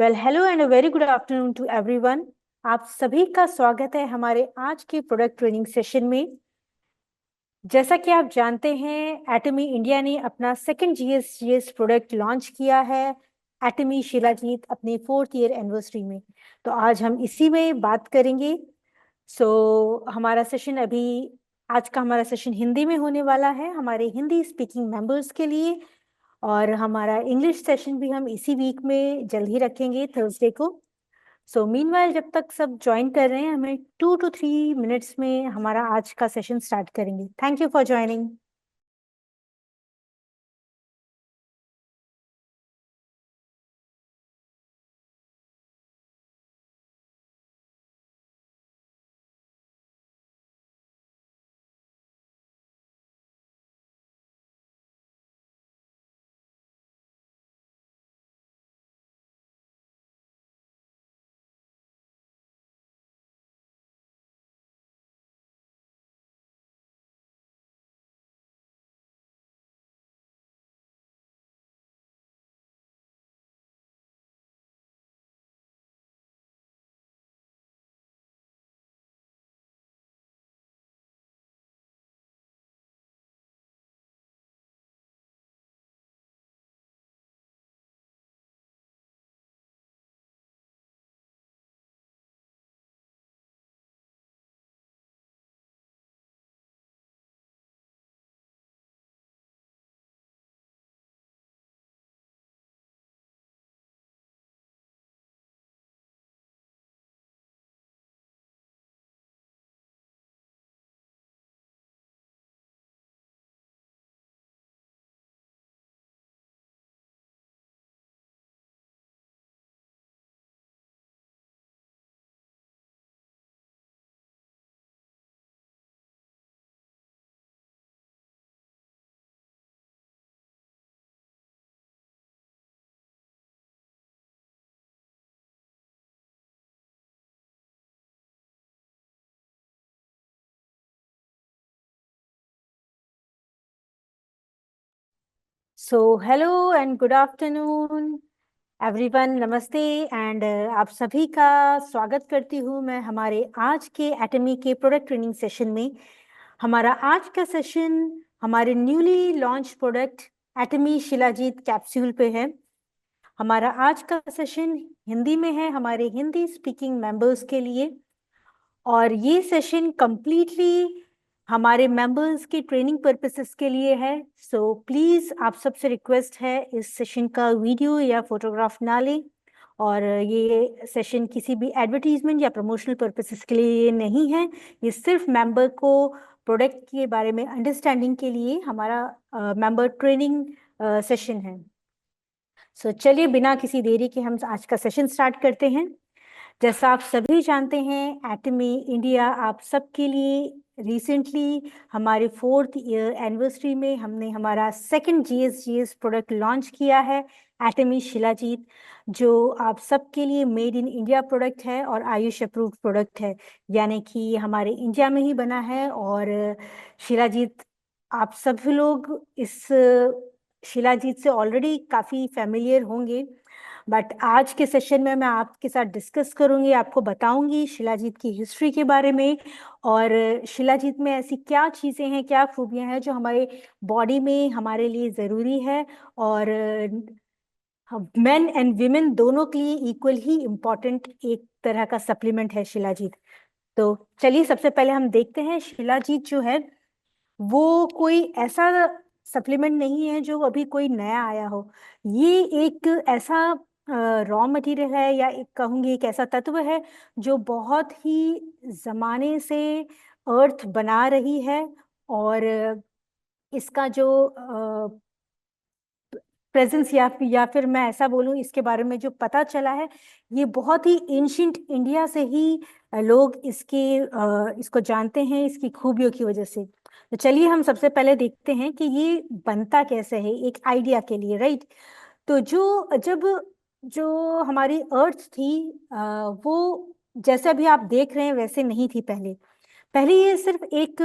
Well hello and a very good afternoon to everyone. आप सभी का स्वागत है हमारे आज के प्रोडक्ट ट्रेनिंग सेशन में। जैसा कि आप जानते हैं, एटमी इंडिया ने अपना सेकंड जीएस प्रोडक्ट लॉन्च किया है, एटमी शिलाजीत, अपने 4th ईयर एनिवर्सरी में। तो आज हम इसी में बात करेंगे। हमारा सेशन आज का हमारा सेशन हिंदी में होने वाला है हमारे हिंदी स्पीकिंग मेंबर्स के लिए। और हमारा इंग्लिश सेशन भी हम इसी वीक में जल्द ही रखेंगे, थर्सडे को। मीनवाइल जब तक सब ज्वाइन कर रहे हैं, हमें 2 to 3 मिनट्स में हमारा आज का सेशन स्टार्ट करेंगे। Thank you for joining. Hello and good afternoon everyone, नमस्ते। एंड आप सभी का स्वागत करती हूँ मैं हमारे आज के एटमी के प्रोडक्ट ट्रेनिंग सेशन में। हमारा आज का सेशन हमारे न्यूली लॉन्च प्रोडक्ट एटमी शिलाजीत कैप्सूल पे है। हमारा आज का सेशन हिंदी में है हमारे हिंदी स्पीकिंग मेंबर्स के लिए, और ये सेशन कंप्लीटली हमारे मेंबर्स के ट्रेनिंग पर्पसेस के लिए है। प्लीज आप सबसे रिक्वेस्ट है, इस सेशन का वीडियो या फोटोग्राफ ना लें। और ये सेशन किसी भी एडवर्टीजमेंट या प्रमोशनल पर्पसेस के लिए नहीं है। ये सिर्फ मेंबर को प्रोडक्ट के बारे में अंडरस्टैंडिंग के लिए हमारा मेंबर ट्रेनिंग सेशन है। चलिए बिना किसी देरी के हम आज का सेशन स्टार्ट करते हैं। जैसा आप सभी जानते हैं, एटमी इंडिया आप सबके लिए रिसेंटली हमारे 4th ईयर एनिवर्सरी में हमने हमारा सेकंड जीएस प्रोडक्ट लॉन्च किया है, एटमी शिलाजीत, जो आप सबके लिए मेड इन इंडिया प्रोडक्ट है और आयुष अप्रूव्ड प्रोडक्ट है। यानी कि ये हमारे इंडिया में ही बना है। और शिलाजीत, आप सभी लोग इस शिलाजीत से ऑलरेडी काफ़ी फेमिलियर होंगे, बट आज के सेशन में मैं आपके साथ डिस्कस करूंगी, आपको बताऊंगी शिलाजीत की हिस्ट्री के बारे में, और शिलाजीत में ऐसी क्या चीज़ें हैं, क्या खूबियां हैं जो हमारे बॉडी में हमारे लिए ज़रूरी है, और मेन एंड विमेन दोनों के लिए इक्वल ही इम्पॉर्टेंट एक तरह का सप्लीमेंट है शिलाजीत। तो चलिए सबसे पहले हम देखते हैं शिलाजीत जो है वो कोई ऐसा सप्लीमेंट नहीं है जो अभी कोई नया आया हो। ये एक ऐसा रॉ मटेरियल है, या एक कहूँगी एक ऐसा तत्व है जो बहुत ही जमाने से अर्थ बना रही है। और इसका जो प्रेजेंस, या फिर मैं ऐसा बोलूं, इसके बारे में जो पता चला है, ये बहुत ही एंशियंट इंडिया से ही लोग इसको जानते हैं इसकी खूबियों की वजह से। तो चलिए हम सबसे पहले देखते हैं कि ये बनता कैसे है, एक आइडिया के लिए, राइट। तो जो हमारी अर्थ थी, वो जैसे अभी आप देख रहे हैं वैसे नहीं थी पहले। पहले ये सिर्फ एक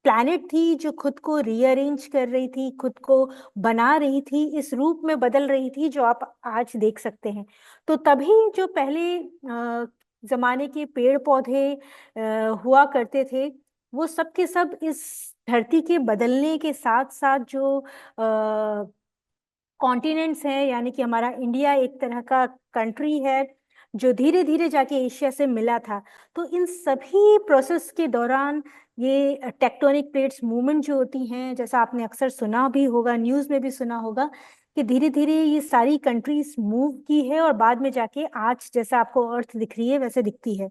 प्लैनेट थी जो खुद को रीअरेंज कर रही थी, खुद को बना रही थी, इस रूप में बदल रही थी जो आप आज देख सकते हैं। तो तभी जो पहले जमाने के पेड़ पौधे हुआ करते थे, वो सब के सब इस धरती के बदलने के साथ साथ जो कॉन्टिनेंट्स हैं, यानी कि हमारा इंडिया एक तरह का कंट्री है जो धीरे धीरे जाके एशिया से मिला था। तो इन सभी प्रोसेस के दौरान ये टेक्टोनिक प्लेट्स मूवमेंट जो होती हैं, जैसा आपने अक्सर सुना भी होगा, न्यूज़ में भी सुना होगा, कि धीरे धीरे ये सारी कंट्रीज मूव की है और बाद में जाके आज जैसा आपको अर्थ दिख रही है वैसे दिखती है।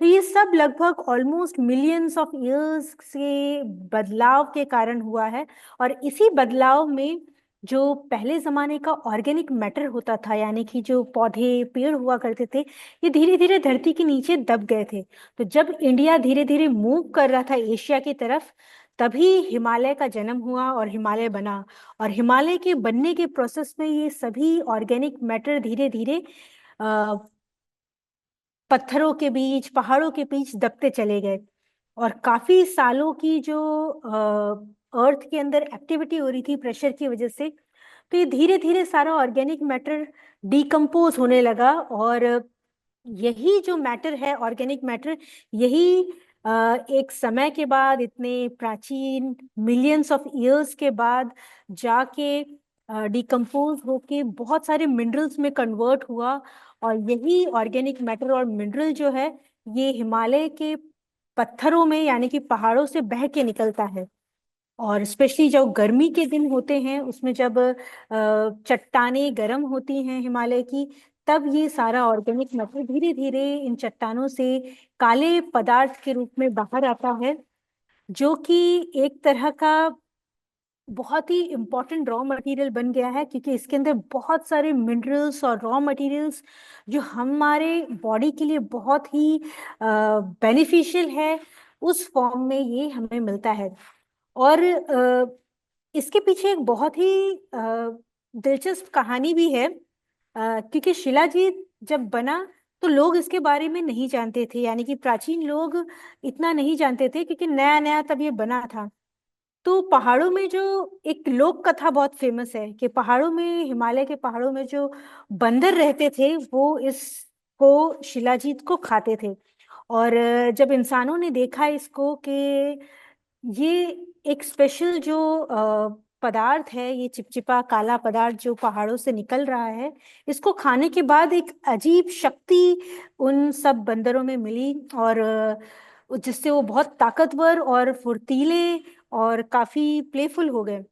तो ये सब लगभग ऑलमोस्ट मिलियंस ऑफ इयर्स के बदलाव के कारण हुआ है। और इसी बदलाव में जो पहले जमाने का ऑर्गेनिक मैटर होता था, यानी कि जो पौधे पेड़ हुआ करते थे, ये धीरे धीरे धरती के नीचे दब गए थे। तो जब इंडिया धीरे धीरे मूव कर रहा था एशिया की तरफ, तभी हिमालय का जन्म हुआ और हिमालय बना। और हिमालय के बनने के प्रोसेस में ये सभी ऑर्गेनिक मैटर धीरे धीरे पत्थरों के बीच, पहाड़ों के बीच दबते चले गए। और काफी सालों की जो अर्थ के अंदर एक्टिविटी हो रही थी प्रेशर की वजह से, तो ये धीरे धीरे सारा ऑर्गेनिक मैटर डिकम्पोज होने लगा। और यही जो मैटर है, ऑर्गेनिक मैटर, यही एक समय के बाद, इतने प्राचीन मिलियंस ऑफ इयर्स के बाद जाके डिकम्पोज होके बहुत सारे मिनरल्स में कन्वर्ट हुआ। और यही ऑर्गेनिक मैटर और मिनरल जो है, ये हिमालय के पत्थरों में, यानी कि पहाड़ों से बह के निकलता है। और स्पेशली जब गर्मी के दिन होते हैं, उसमें जब चट्टानें गर्म होती हैं हिमालय की, तब ये सारा ऑर्गेनिक मैटर धीरे धीरे इन चट्टानों से काले पदार्थ के रूप में बाहर आता है, जो कि एक तरह का बहुत ही इम्पोर्टेंट रॉ मटेरियल बन गया है, क्योंकि इसके अंदर बहुत सारे मिनरल्स और रॉ मटेरियल्स जो हमारे बॉडी के लिए बहुत ही बेनिफिशियल है, उस फॉर्म में ये हमें मिलता है। और इसके पीछे एक बहुत ही दिलचस्प कहानी भी है, क्योंकि शिलाजीत जब बना तो लोग इसके बारे में नहीं जानते थे, यानी कि प्राचीन लोग इतना नहीं जानते थे, क्योंकि नया नया तब ये बना था। तो पहाड़ों में जो एक लोक कथा बहुत फेमस है कि पहाड़ों में, हिमालय के पहाड़ों में जो बंदर रहते थे, वो इसको, शिलाजीत को खाते थे। और जब इंसानों ने देखा इसको कि ये एक स्पेशल जो पदार्थ है, ये चिपचिपा काला पदार्थ जो पहाड़ों से निकल रहा है, इसको खाने के बाद एक अजीब शक्ति उन सब बंदरों में मिली, और जिससे वो बहुत ताकतवर और फुर्तीले और काफी प्लेफुल हो गए।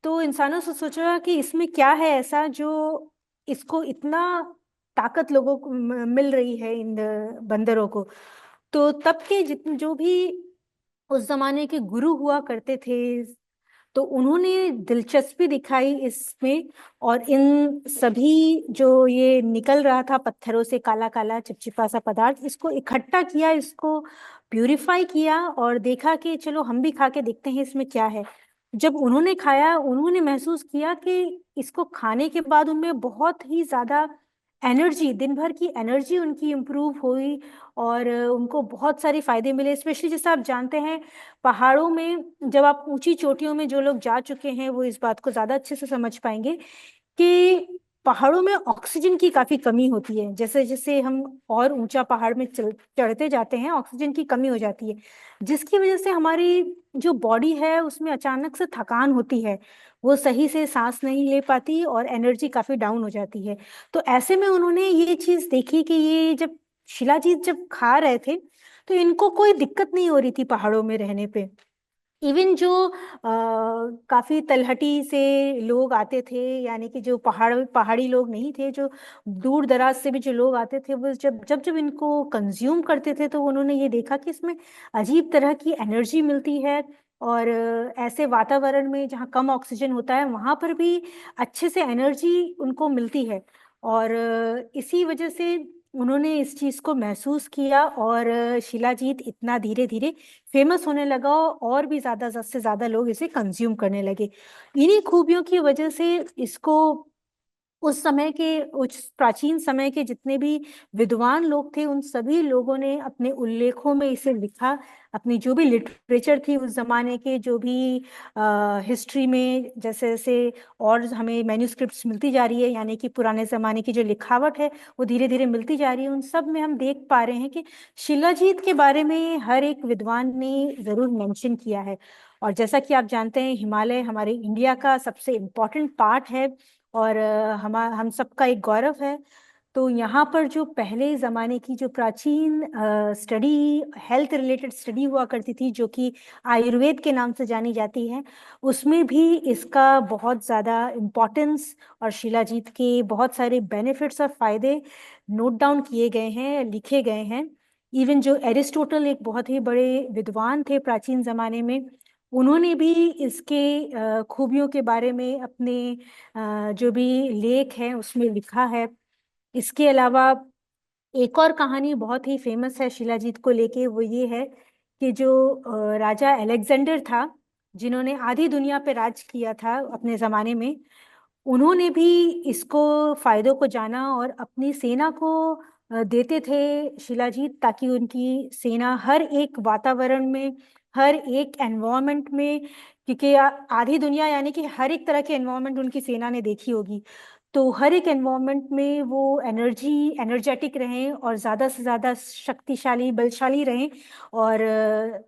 तो इंसानों से सोचा कि इसमें क्या है ऐसा जो इसको इतना ताकत लोगों को मिल रही है, इन बंदरों को। तो तब के जितने जो भी उस जमाने के गुरु हुआ करते थे, तो उन्होंने दिलचस्पी दिखाई इसमें, और इन सभी जो ये निकल रहा था पत्थरों से काला काला चिपचिपा सा पदार्थ, इसको इकट्ठा किया, इसको प्यूरिफाई किया, और देखा कि चलो हम भी खा के देखते हैं इसमें क्या है। जब उन्होंने खाया, उन्होंने महसूस किया कि इसको खाने के बाद उनमें बहुत ही ज्यादा एनर्जी, दिन भर की एनर्जी उनकी इम्प्रूव हुई, और उनको बहुत सारे फायदे मिले। स्पेशली जैसे आप जानते हैं, पहाड़ों में जब आप ऊंची चोटियों में, जो लोग जा चुके हैं वो इस बात को ज्यादा अच्छे से समझ पाएंगे कि पहाड़ों में ऑक्सीजन की काफी कमी होती है। जैसे जैसे हम और ऊंचा पहाड़ में चढ़ते जाते हैं, ऑक्सीजन की कमी हो जाती है, जिसकी वजह से हमारी जो बॉडी है उसमें अचानक से थकान होती है, वो सही से सांस नहीं ले पाती और एनर्जी काफी डाउन हो जाती है। तो ऐसे में उन्होंने ये चीज देखी कि ये जब शिलाजीत जब खा रहे थे, तो इनको कोई दिक्कत नहीं हो रही थी पहाड़ों में रहने पे। इवन जो काफी तलहटी से लोग आते थे, यानी कि जो पहाड़ी लोग नहीं थे, जो दूर दराज से भी जो लोग आते थे, वो जब जब जब इनको कंज्यूम करते थे, तो उन्होंने ये देखा कि इसमें अजीब तरह की एनर्जी मिलती है। और ऐसे वातावरण में जहाँ कम ऑक्सीजन होता है, वहां पर भी अच्छे से एनर्जी उनको मिलती है। और इसी वजह से उन्होंने इस चीज को महसूस किया, और शिलाजीत इतना धीरे धीरे फेमस होने लगा, और भी ज्यादा से ज्यादा लोग इसे कंज्यूम करने लगे। इन्हीं खूबियों की वजह से इसको उस समय के, उस प्राचीन समय के जितने भी विद्वान लोग थे, उन सभी लोगों ने अपने उल्लेखों में इसे लिखा। अपनी जो भी लिटरेचर थी उस जमाने के, जो भी हिस्ट्री में जैसे जैसे और हमें मैन्युस्क्रिप्ट्स मिलती जा रही है, यानी कि पुराने जमाने की जो लिखावट है वो धीरे धीरे मिलती जा रही है, उन सब में हम देख पा रहे हैं कि शिलाजीत के बारे में हर एक विद्वान ने जरूर मेंशन किया है। और जैसा कि आप जानते हैं, हिमालय हमारे इंडिया का सबसे इम्पोर्टेंट पार्ट है और हम सबका एक गौरव है। तो यहाँ पर जो पहले ज़माने की जो प्राचीन स्टडी, हेल्थ रिलेटेड स्टडी हुआ करती थी, जो कि आयुर्वेद के नाम से जानी जाती है, उसमें भी इसका बहुत ज़्यादा इम्पोर्टेंस और शिलाजीत के बहुत सारे बेनिफिट्स और फायदे नोट डाउन किए गए हैं, लिखे गए हैं। इवन जो एरिस्टोटल एक बहुत ही बड़े विद्वान थे प्राचीन ज़माने में, उन्होंने भी इसके खूबियों के बारे में अपने जो भी लेख हैं उसमें लिखा है। इसके अलावा एक और कहानी बहुत ही फेमस है शिलाजीत को लेके, वो ये है कि जो राजा अलेक्जेंडर था, जिन्होंने आधी दुनिया पे राज किया था अपने जमाने में, उन्होंने भी इसको फायदों को जाना और अपनी सेना को देते थे शिलाजीत, ताकि उनकी सेना हर एक वातावरण में, हर एक एनवायरनमेंट में, क्योंकि आधी दुनिया यानी कि हर एक तरह के एनवायरनमेंट उनकी सेना ने देखी होगी, तो हर एक एनवायरनमेंट में वो एनर्जेटिक रहें और ज़्यादा से ज़्यादा शक्तिशाली, बलशाली रहें। और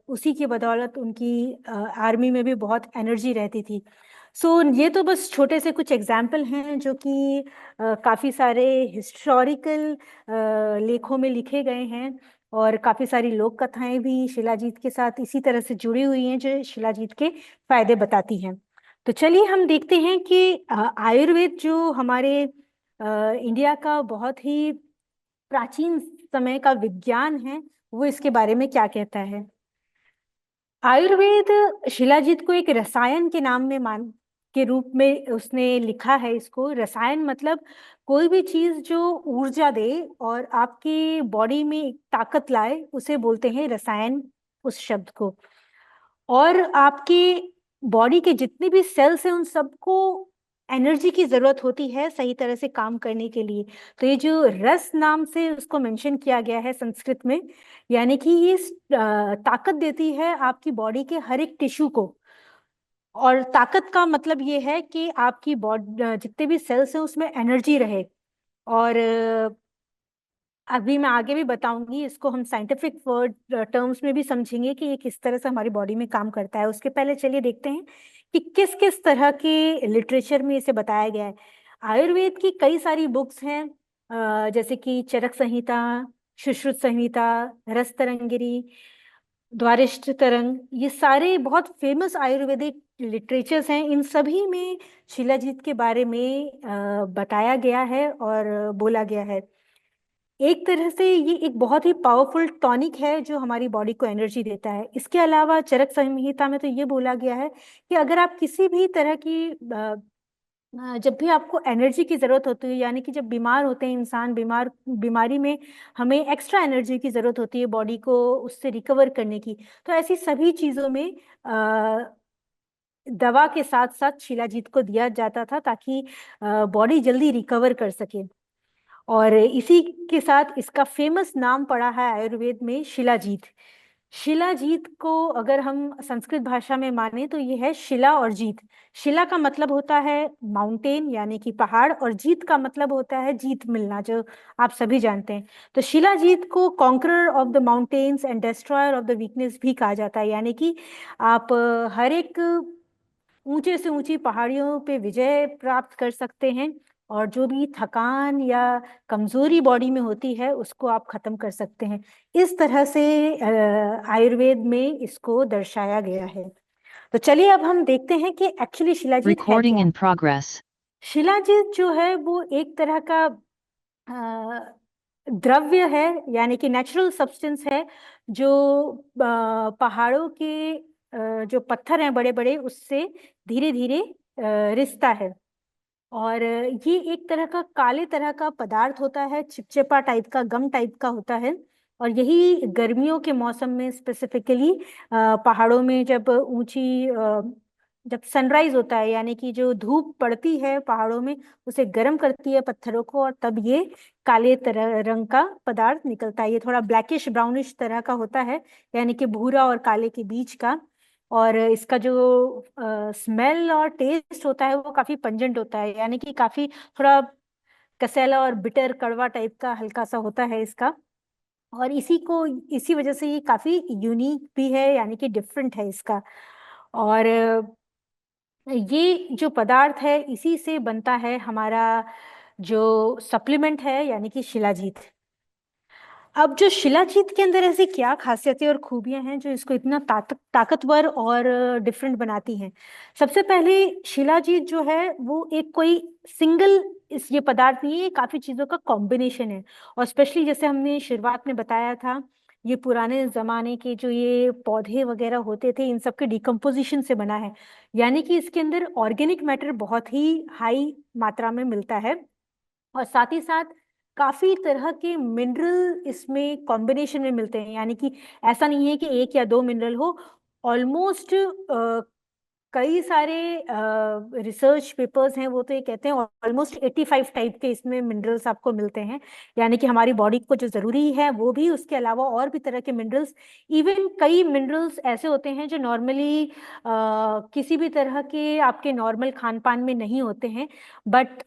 उसी की बदौलत उनकी आर्मी में भी बहुत एनर्जी रहती थी। सो ये तो बस छोटे से कुछ एग्जाम्पल हैं जो कि काफ़ी सारे हिस्टोरिकल लेखों में लिखे गए हैं, और काफ़ी सारी लोक कथाएं भी शिलाजीत के साथ इसी तरह से जुड़ी हुई हैं जो शिलाजीत के फायदे बताती हैं। तो चलिए हम देखते हैं कि आयुर्वेद जो हमारे इंडिया का बहुत ही प्राचीन समय का विज्ञान है, वो इसके बारे में क्या कहता है। आयुर्वेद शिलाजीत को एक रसायन के नाम में मान के रूप में उसने लिखा है इसको। रसायन मतलब कोई भी चीज जो ऊर्जा दे और आपकी बॉडी में एक ताकत लाए, उसे बोलते हैं रसायन, उस शब्द को। और आपके बॉडी के जितने भी सेल्स हैं उन सबको एनर्जी की जरूरत होती है सही तरह से काम करने के लिए। तो ये जो रस नाम से उसको मेंशन किया गया है संस्कृत में, यानी कि ये ताकत देती है आपकी बॉडी के हर एक टिश्यू को। और ताकत का मतलब ये है कि आपकी बॉडी जितने भी सेल्स हैं उसमें एनर्जी रहे। और अभी मैं आगे भी बताऊंगी, इसको हम साइंटिफिक वर्ड टर्म्स में भी समझेंगे कि ये किस तरह से हमारी बॉडी में काम करता है। उसके पहले चलिए देखते हैं कि किस किस तरह के लिटरेचर में इसे बताया गया है। आयुर्वेद की कई सारी बुक्स हैं, जैसे कि चरक संहिता, सुश्रुत संहिता, रस तरंगिनी, द्वारिष्ट तरंग, ये सारे बहुत फेमस आयुर्वेदिक लिटरेचर्स हैं। इन सभी में शिलाजीत के बारे में बताया गया है और बोला गया है। एक तरह से ये एक बहुत ही पावरफुल टॉनिक है जो हमारी बॉडी को एनर्जी देता है। इसके अलावा चरक संहिता में तो ये बोला गया है कि अगर आप किसी भी तरह की जब भी आपको एनर्जी की जरूरत होती है, यानी कि जब बीमार होते हैं इंसान, बीमारी में हमें एक्स्ट्रा एनर्जी की जरूरत होती है बॉडी को उससे रिकवर करने की, तो ऐसी सभी चीजों में दवा के साथ साथ शिलाजीत को दिया जाता था ताकि बॉडी जल्दी रिकवर कर सके। और इसी के साथ इसका फेमस नाम पड़ा है आयुर्वेद में, शिलाजीत। शिलाजीत को अगर हम संस्कृत भाषा में माने तो ये है शिला और जीत। शिला का मतलब होता है माउंटेन यानी कि पहाड़, और जीत का मतलब होता है जीत मिलना, जो आप सभी जानते हैं। तो शिलाजीत को conqueror of the mountains and destroyer of the weakness भी कहा जाता है, यानी कि आप हर एक ऊंचे से ऊंची पहाड़ियों पे विजय प्राप्त कर सकते हैं, और जो भी थकान या कमजोरी बॉडी में होती है उसको आप खत्म कर सकते हैं। इस तरह से आयुर्वेद में इसको दर्शाया गया है। तो चलिए अब हम देखते हैं कि एक्चुअली शिलाजीत है Recording क्या। in progress. शिलाजीत जो है वो एक तरह का अ, द्रव्य है, यानी कि नेचुरल सब्सटेंस है, जो पहाड़ों के जो पत्थर हैं बड़े बड़े, उससे धीरे धीरे रिसता है। और ये एक तरह का काले तरह का पदार्थ होता है, चिपचिपा टाइप का, गम टाइप का होता है। और यही गर्मियों के मौसम में स्पेसिफिकली पहाड़ों में जब ऊंची जब सनराइज होता है, यानी कि जो धूप पड़ती है पहाड़ों में, उसे गर्म करती है पत्थरों को, और तब ये काले तरह रंग का पदार्थ निकलता है। ये थोड़ा ब्लैकिश ब्राउनिश तरह का होता है, यानी कि भूरा और काले के बीच का। और इसका जो स्मेल और टेस्ट होता है वो काफी पंजेंट होता है, यानी कि काफी थोड़ा कसैला और बिटर कड़वा टाइप का हल्का सा होता है इसका। और इसी वजह से ये काफी यूनिक भी है, यानी कि डिफरेंट है इसका। और ये जो पदार्थ है इसी से बनता है हमारा जो सप्लीमेंट है, यानी कि शिलाजीत। अब जो शिलाजीत के अंदर ऐसी क्या खासियतें और खूबियां हैं जो इसको इतना ताकतवर और डिफरेंट बनाती हैं? सबसे पहले, शिलाजीत जो है वो एक कोई सिंगल इस ये पदार्थ नहीं है, ये काफी चीजों का कॉम्बिनेशन है। और स्पेशली जैसे हमने शुरुआत में बताया था, ये पुराने जमाने के जो ये पौधे वगैरह होते थे, इन सब के डिकम्पोजिशन से बना है। यानी कि इसके अंदर ऑर्गेनिक मैटर बहुत ही हाई मात्रा में मिलता है। और साथ ही साथ काफी तरह के मिनरल इसमें कॉम्बिनेशन में मिलते हैं, यानी कि ऐसा नहीं है कि एक या दो मिनरल हो। ऑलमोस्ट कई सारे रिसर्च पेपर्स हैं वो तो ये कहते हैं ऑलमोस्ट 85 टाइप के इसमें मिनरल्स आपको मिलते हैं। यानी कि हमारी बॉडी को जो जरूरी है वो भी, उसके अलावा और भी तरह के मिनरल्स। इवन कई मिनरल्स ऐसे होते हैं जो नॉर्मली किसी भी तरह के आपके नॉर्मल खान पान में नहीं होते हैं, बट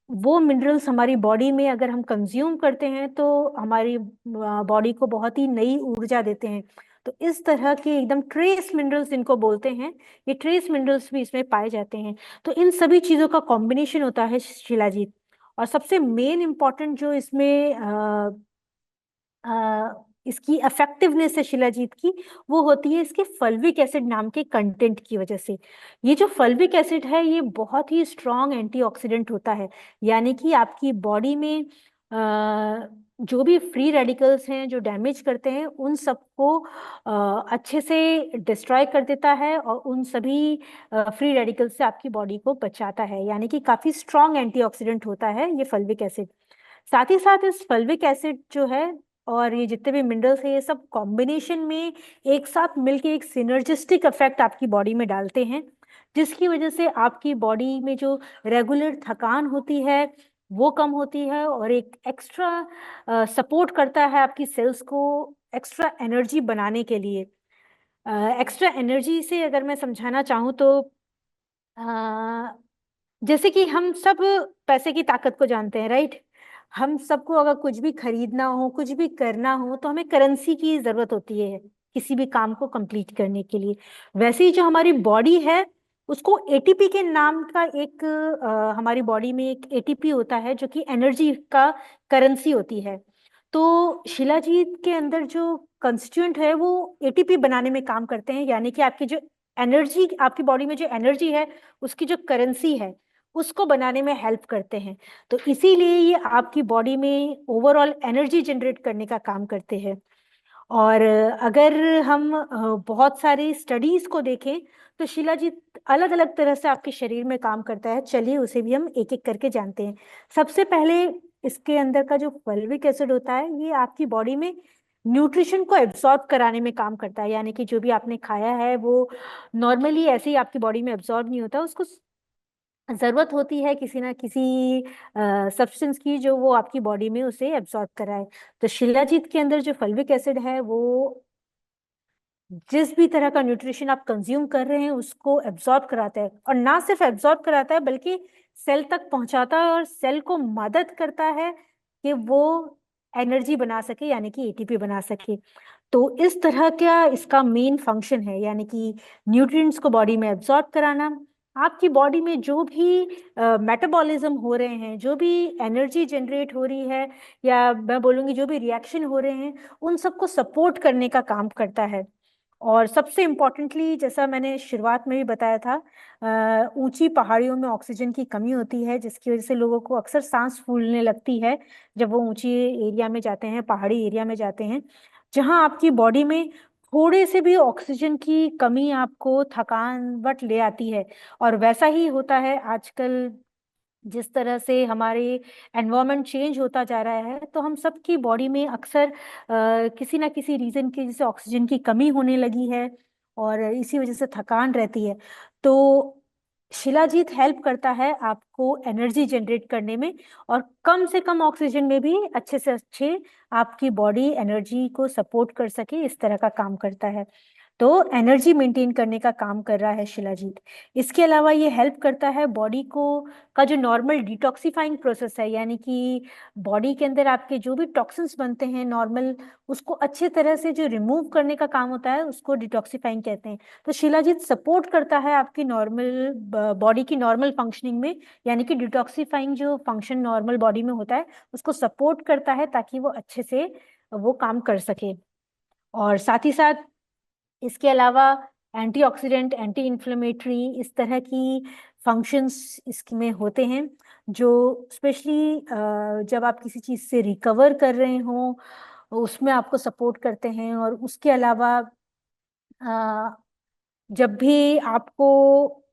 वो मिनरल्स हमारी बॉडी में अगर हम कंज्यूम करते हैं तो हमारी बॉडी को बहुत ही नई ऊर्जा देते हैं। तो इस तरह के एकदम ट्रेस मिनरल्स इनको बोलते हैं, ये ट्रेस मिनरल्स भी इसमें पाए जाते हैं। तो इन सभी चीजों का कॉम्बिनेशन होता है शिलाजीत। और सबसे मेन इम्पॉर्टेंट जो इसमें इसकी इफेक्टिवनेस है शिलाजीत की, वो होती है इसके फल्विक एसिड नाम के कंटेंट की वजह से। ये जो फल्विक एसिड है ये बहुत ही स्ट्रॉन्ग एंटीऑक्सीडेंट होता है, यानी कि आपकी बॉडी में जो भी फ्री रेडिकल्स हैं जो डैमेज करते हैं उन सबको अच्छे से डिस्ट्रॉय कर देता है, और उन सभी फ्री रेडिकल्स से आपकी बॉडी को बचाता है। यानी कि काफी स्ट्रॉन्ग एंटीऑक्सीडेंट होता है ये फल्विक एसिड। साथ ही साथ इस फल्विक एसिड जो है और ये जितने भी मिनरल्स हैं, ये सब कॉम्बिनेशन में एक साथ मिलके एक सिनर्जिस्टिक इफेक्ट आपकी बॉडी में डालते हैं, जिसकी वजह से आपकी बॉडी में जो रेगुलर थकान होती है वो कम होती है, और एक एक्स्ट्रा सपोर्ट करता है आपकी सेल्स को एक्स्ट्रा एनर्जी बनाने के लिए। एक्स्ट्रा एनर्जी से अगर मैं समझाना चाहूँ तो जैसे कि हम सब पैसे की ताकत को जानते हैं, राइट? हम सबको अगर कुछ भी खरीदना हो, कुछ भी करना हो, तो हमें करेंसी की जरूरत होती है किसी भी काम को कंप्लीट करने के लिए। वैसे ही जो हमारी बॉडी है, उसको एटीपी के नाम का एक हमारी बॉडी में एक एटीपी होता है जो कि एनर्जी का करेंसी होती है। तो शिलाजीत के अंदर जो कंस्टिट्यूएंट है वो एटीपी बनाने में काम करते हैं, यानी कि आपकी जो एनर्जी, आपकी बॉडी में जो एनर्जी है उसकी जो करेंसी है उसको बनाने में हेल्प करते हैं। तो इसीलिए ये आपकी बॉडी में ओवरऑल एनर्जी जनरेट करने का काम करते हैं। और अगर हम बहुत सारी स्टडीज को देखें तो शिलाजीत अलग अलग तरह से आपके शरीर में काम करता है। चलिए उसे भी हम एक एक करके जानते हैं। सबसे पहले, इसके अंदर का जो फल्विक एसिड होता है ये आपकी बॉडी में न्यूट्रिशन को एब्जॉर्ब कराने में काम करता है, यानी कि जो भी आपने खाया है वो नॉर्मली ऐसे ही आपकी बॉडी में एब्जॉर्ब नहीं होता, उसको जरूरत होती है किसी ना किसी सब्सटेंस की जो वो आपकी बॉडी में उसे एब्जॉर्ब कराए। तो शिलाजीत के अंदर जो फल्विक एसिड है वो जिस भी तरह का न्यूट्रिशन आप कंज्यूम कर रहे हैं उसको एब्जॉर्ब कराता है, और ना सिर्फ एब्जॉर्ब कराता है बल्कि सेल तक पहुंचाता है, और सेल को मदद करता है कि वो एनर्जी बना सके, यानी कि एटीपी बना सके। तो इस तरह का इसका मेन फंक्शन है, यानी कि न्यूट्रिएंट्स को बॉडी में एब्जॉर्ब कराना। आपकी बॉडी में जो भी मेटाबॉलिज्म हो रहे हैं, जो भी एनर्जी जनरेट हो रही है, या मैं बोलूँगी जो भी रिएक्शन हो रहे हैं, उन सबको सपोर्ट करने का काम करता है। और सबसे इम्पोर्टेंटली, जैसा मैंने शुरुआत में भी बताया था, ऊंची पहाड़ियों में ऑक्सीजन की कमी होती है, जिसकी वजह से लोगों को अक्सर सांस फूलने लगती है जब वो ऊंची एरिया में जाते हैं, पहाड़ी एरिया में जाते हैं, जहां आपकी बॉडी में थोड़े से भी ऑक्सीजन की कमी आपको थकावट ले आती है। और वैसा ही होता है आजकल, जिस तरह से हमारे एनवायरनमेंट चेंज होता जा रहा है, तो हम सबकी बॉडी में अक्सर किसी ना किसी रीजन की, जैसे ऑक्सीजन की कमी होने लगी है, और इसी वजह से थकान रहती है। तो शिलाजीत हेल्प करता है आपको एनर्जी जनरेट करने में, और कम से कम ऑक्सीजन में भी अच्छे से अच्छे आपकी बॉडी एनर्जी को सपोर्ट कर सके, इस तरह का काम करता है। तो एनर्जी मेंटेन करने का काम कर रहा है शिलाजीत। इसके अलावा ये हेल्प करता है बॉडी को का जो नॉर्मल डिटॉक्सिफाइंग प्रोसेस है, यानी कि बॉडी के अंदर आपके जो भी टॉक्सिन्स बनते हैं नॉर्मल, उसको अच्छे तरह से जो रिमूव करने का काम होता है उसको डिटॉक्सिफाइंग कहते हैं। तो शिलाजीत सपोर्ट करता है आपकी नॉर्मल बॉडी की नॉर्मल फंक्शनिंग में, यानी कि डिटॉक्सिफाइंग जो फंक्शन नॉर्मल बॉडी में होता है उसको सपोर्ट करता है ताकि वो अच्छे से वो काम कर सके। और साथ ही साथ इसके अलावा एंटीऑक्सीडेंट, एंटी इन्फ्लेमेटरी, इस तरह की फंक्शंस इसमें होते हैं जो स्पेशली जब आप किसी चीज़ से रिकवर कर रहे हो उसमें आपको सपोर्ट करते हैं। और उसके अलावा अ, जब भी आपको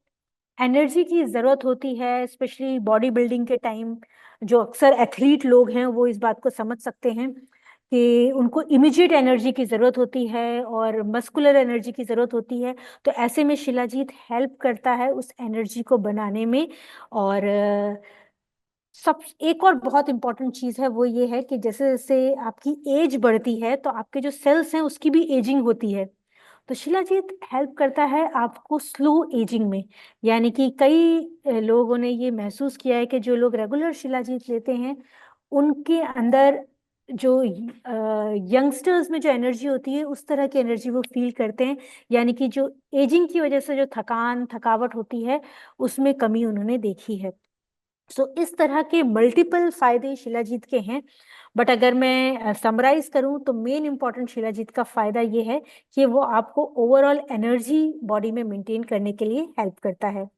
एनर्जी की ज़रूरत होती है, स्पेशली बॉडी बिल्डिंग के टाइम, जो अक्सर एथलीट लोग हैं वो इस बात को समझ सकते हैं कि उनको इमिडिएट एनर्जी की ज़रूरत होती है और मस्कुलर एनर्जी की ज़रूरत होती है। तो ऐसे में शिलाजीत हेल्प करता है उस एनर्जी को बनाने में। और सब एक और बहुत इंपॉर्टेंट चीज़ है वो ये है कि जैसे जैसे आपकी एज बढ़ती है तो आपके जो सेल्स हैं उसकी भी एजिंग होती है। तो शिलाजीत हेल्प करता है आपको स्लो एजिंग में, यानी कि कई लोगों ने ये महसूस किया है कि जो लोग रेगुलर शिलाजीत लेते हैं उनके अंदर जो यंगस्टर्स में जो एनर्जी होती है उस तरह की एनर्जी वो फील करते हैं, यानी कि जो एजिंग की वजह से जो थकावट होती है उसमें कमी उन्होंने देखी है। सो इस तरह के मल्टीपल फायदे शिलाजीत के हैं। बट अगर मैं समराइज करूं तो मेन इंपॉर्टेंट शिलाजीत का फायदा ये है कि वो आपको ओवरऑल एनर्जी बॉडी में मेंटेन करने के लिए हेल्प करता है।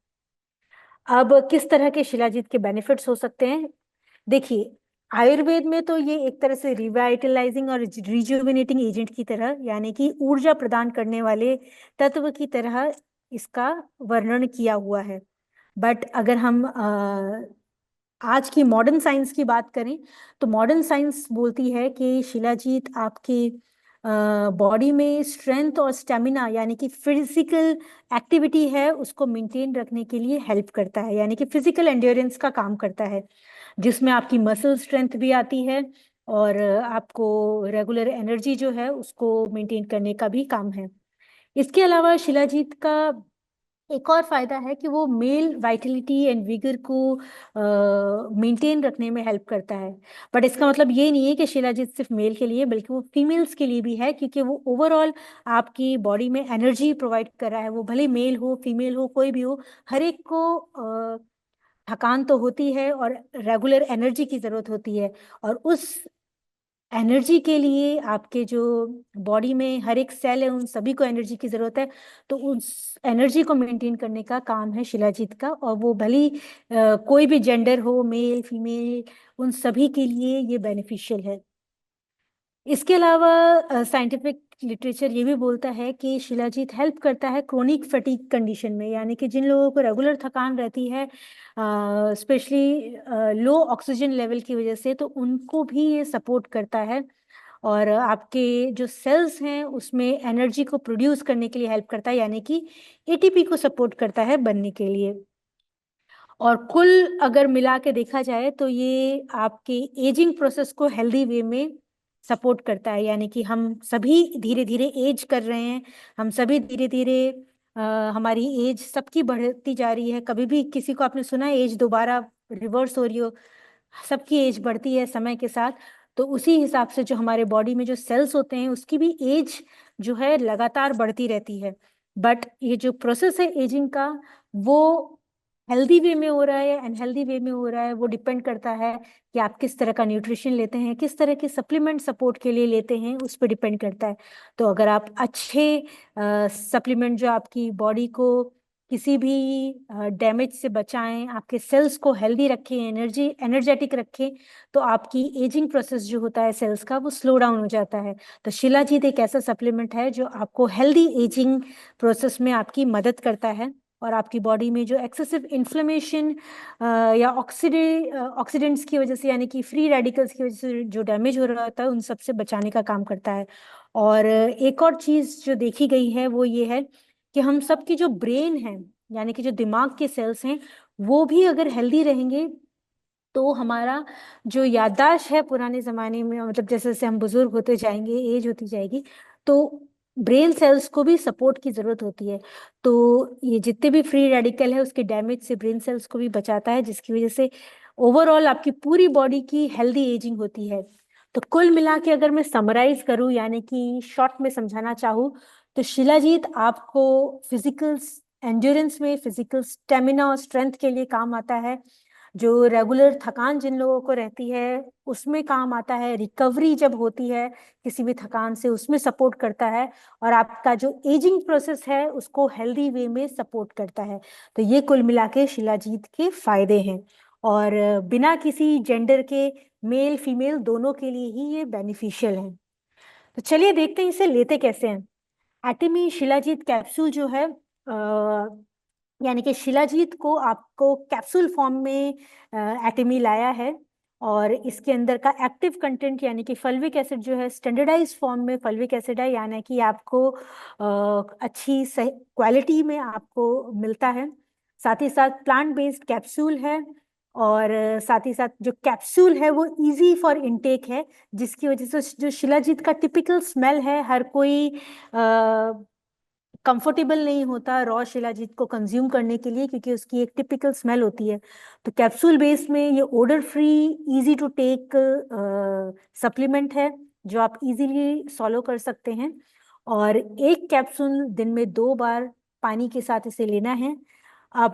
अब किस तरह के शिलाजीत के बेनिफिट्स हो सकते हैं, देखिए आयुर्वेद में तो ये एक तरह से रिवाइटलाइजिंग और रिजुविनेटिंग एजेंट की तरह, यानी कि ऊर्जा प्रदान करने वाले तत्व की तरह इसका वर्णन किया हुआ है। बट अगर हम आज की मॉडर्न साइंस की बात करें तो मॉडर्न साइंस बोलती है कि शिलाजीत आपके बॉडी में स्ट्रेंथ और स्टेमिना, यानी कि फिजिकल एक्टिविटी है उसको मेंटेन रखने के लिए हेल्प करता है, यानी कि फिजिकल एंड्योरेंस का काम करता है, जिसमें आपकी मसल स्ट्रेंथ भी आती है और आपको रेगुलर एनर्जी जो है उसको मेंटेन करने का भी काम है। इसके अलावा शिलाजीत का एक और फायदा है कि वो मेल वाइटलिटी एंड विगर को मेंटेन रखने में हेल्प करता है। बट इसका मतलब ये नहीं है कि शिलाजीत सिर्फ मेल के लिए, बल्कि वो फीमेल्स के लिए भी है, क्योंकि वो ओवरऑल आपकी बॉडी में एनर्जी प्रोवाइड कर रहा है। वो भले मेल हो फीमेल हो कोई भी हो, हर एक को थकान तो होती है और रेगुलर एनर्जी की जरूरत होती है। और उस एनर्जी के लिए आपके जो बॉडी में हर एक सेल है उन सभी को एनर्जी की जरूरत है। तो उस एनर्जी को मेंटेन करने का काम है शिलाजीत का, और वो भली कोई भी जेंडर हो, मेल फीमेल, उन सभी के लिए ये बेनिफिशियल है। इसके अलावा साइंटिफिक लिटरेचर ये भी बोलता है कि शिलाजीत हेल्प करता है क्रोनिक फटीग कंडीशन में, यानी कि जिन लोगों को रेगुलर थकान रहती है स्पेशली लो ऑक्सीजन लेवल की वजह से, तो उनको भी ये सपोर्ट करता है और आपके जो सेल्स हैं उसमें एनर्जी को प्रोड्यूस करने के लिए हेल्प करता है, यानी कि एटीपी को सपोर्ट करता है बनने के लिए। और कुल अगर मिला के देखा जाए तो ये आपके एजिंग प्रोसेस को हेल्दी वे में सपोर्ट करता है, यानी कि हम सभी धीरे धीरे एज कर रहे हैं, हम सभी धीरे धीरे हमारी एज सबकी बढ़ती जा रही है। कभी भी किसी को आपने सुना है एज दोबारा रिवर्स हो रही हो? सबकी एज बढ़ती है समय के साथ। तो उसी हिसाब से जो हमारे बॉडी में जो सेल्स होते हैं उसकी भी एज जो है लगातार बढ़ती रहती है। बट ये जो प्रोसेस है एजिंग का, वो हेल्दी वे में हो रहा है या अनहेल्दी वे में हो रहा है, वो डिपेंड करता है कि आप किस तरह का न्यूट्रिशन लेते हैं, किस तरह के सप्लीमेंट सपोर्ट के लिए लेते हैं, उस पर डिपेंड करता है। तो अगर आप अच्छे सप्लीमेंट जो आपकी बॉडी को किसी भी डैमेज से बचाएं, आपके सेल्स को हेल्दी रखें, एनर्जेटिक रखें, तो आपकी एजिंग प्रोसेस जो होता है सेल्स का वो स्लो डाउन हो जाता है। तो शिलाजीत एक ऐसा सप्लीमेंट है जो आपको हेल्दी एजिंग प्रोसेस में आपकी मदद करता है और आपकी बॉडी में जो एक्सेसिव इन्फ्लेमेशन या ऑक्सीडेंट्स की वजह से, यानी कि फ्री रेडिकल्स की वजह से जो डैमेज हो रहा होता है उन सब से बचाने का काम करता है। और एक और चीज जो देखी गई है वो ये है कि हम सबकी जो ब्रेन है, यानी कि जो दिमाग के सेल्स हैं, वो भी अगर हेल्दी रहेंगे तो हमारा जो याददाश्त है पुराने जमाने में, मतलब जैसे जैसे हम बुजुर्ग होते जाएंगे, एज होती जाएगी, तो ब्रेन सेल्स को भी सपोर्ट की जरूरत होती है। तो ये जितने भी फ्री रेडिकल है उसके डैमेज से ब्रेन सेल्स को भी बचाता है, जिसकी वजह से ओवरऑल आपकी पूरी बॉडी की हेल्दी एजिंग होती है। तो कुल मिला के अगर मैं समराइज करूं, यानी कि शॉर्ट में समझाना चाहूँ, तो शिलाजीत आपको फिजिकल एंड्योरेंस में, फिजिकल स्टेमिना और स्ट्रेंथ के लिए काम आता है। जो रेगुलर थकान जिन लोगों को रहती है उसमें काम आता है, रिकवरी जब होती है किसी भी थकान से उसमें सपोर्ट करता है, और आपका जो एजिंग प्रोसेस है उसको हेल्दी वे में सपोर्ट करता है। तो ये कुल मिला के शिलाजीत के फायदे हैं, और बिना किसी जेंडर के, मेल फीमेल दोनों के लिए ही ये बेनिफिशियल है। तो चलिए देखते हैं इसे लेते कैसे हैं। एटमी शिलाजीत कैप्सूल जो है, यानी कि शिलाजीत को आपको कैप्सूल फॉर्म में एटमी लाया है, और इसके अंदर का एक्टिव कंटेंट यानी कि फल्विक एसिड जो है स्टैंडर्डाइज फॉर्म में फल्विक एसिड है, यानी कि आपको अच्छी क्वालिटी में आपको मिलता है। साथ ही साथ प्लांट बेस्ड कैप्सूल है, और साथ ही साथ जो कैप्सूल है वो इजी फॉर इनटेक है, जिसकी वजह से जो शिलाजीत का टिपिकल स्मेल है हर कोई कंफर्टेबल नहीं होता रॉ शिलाजीत को कंज्यूम करने के लिए, क्योंकि उसकी एक टिपिकल स्मेल होती है। तो कैप्सूल बेस में ये odour free, easy to take supplement है जो आप इजीली सॉलो कर सकते हैं। और एक कैप्सूल दिन में 2 बार पानी के साथ इसे लेना है। अब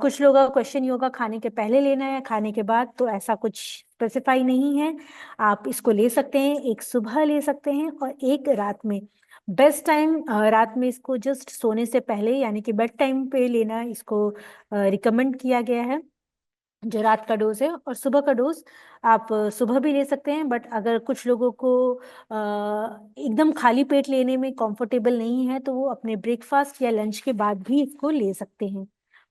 कुछ लोगों का क्वेश्चन ये होगा खाने के पहले लेना है खाने के बाद, तो ऐसा कुछ स्पेसिफाई नहीं है। आप इसको ले सकते हैं, एक सुबह ले सकते हैं और एक रात में। बेस्ट टाइम रात में इसको जस्ट सोने से पहले, यानी कि बेड टाइम पे लेना इसको रिकमेंड किया गया है, जो रात का डोज है। और सुबह का डोज आप सुबह भी ले सकते हैं, बट अगर कुछ लोगों को एकदम खाली पेट लेने में कंफर्टेबल नहीं है तो वो अपने ब्रेकफास्ट या लंच के बाद भी इसको ले सकते हैं।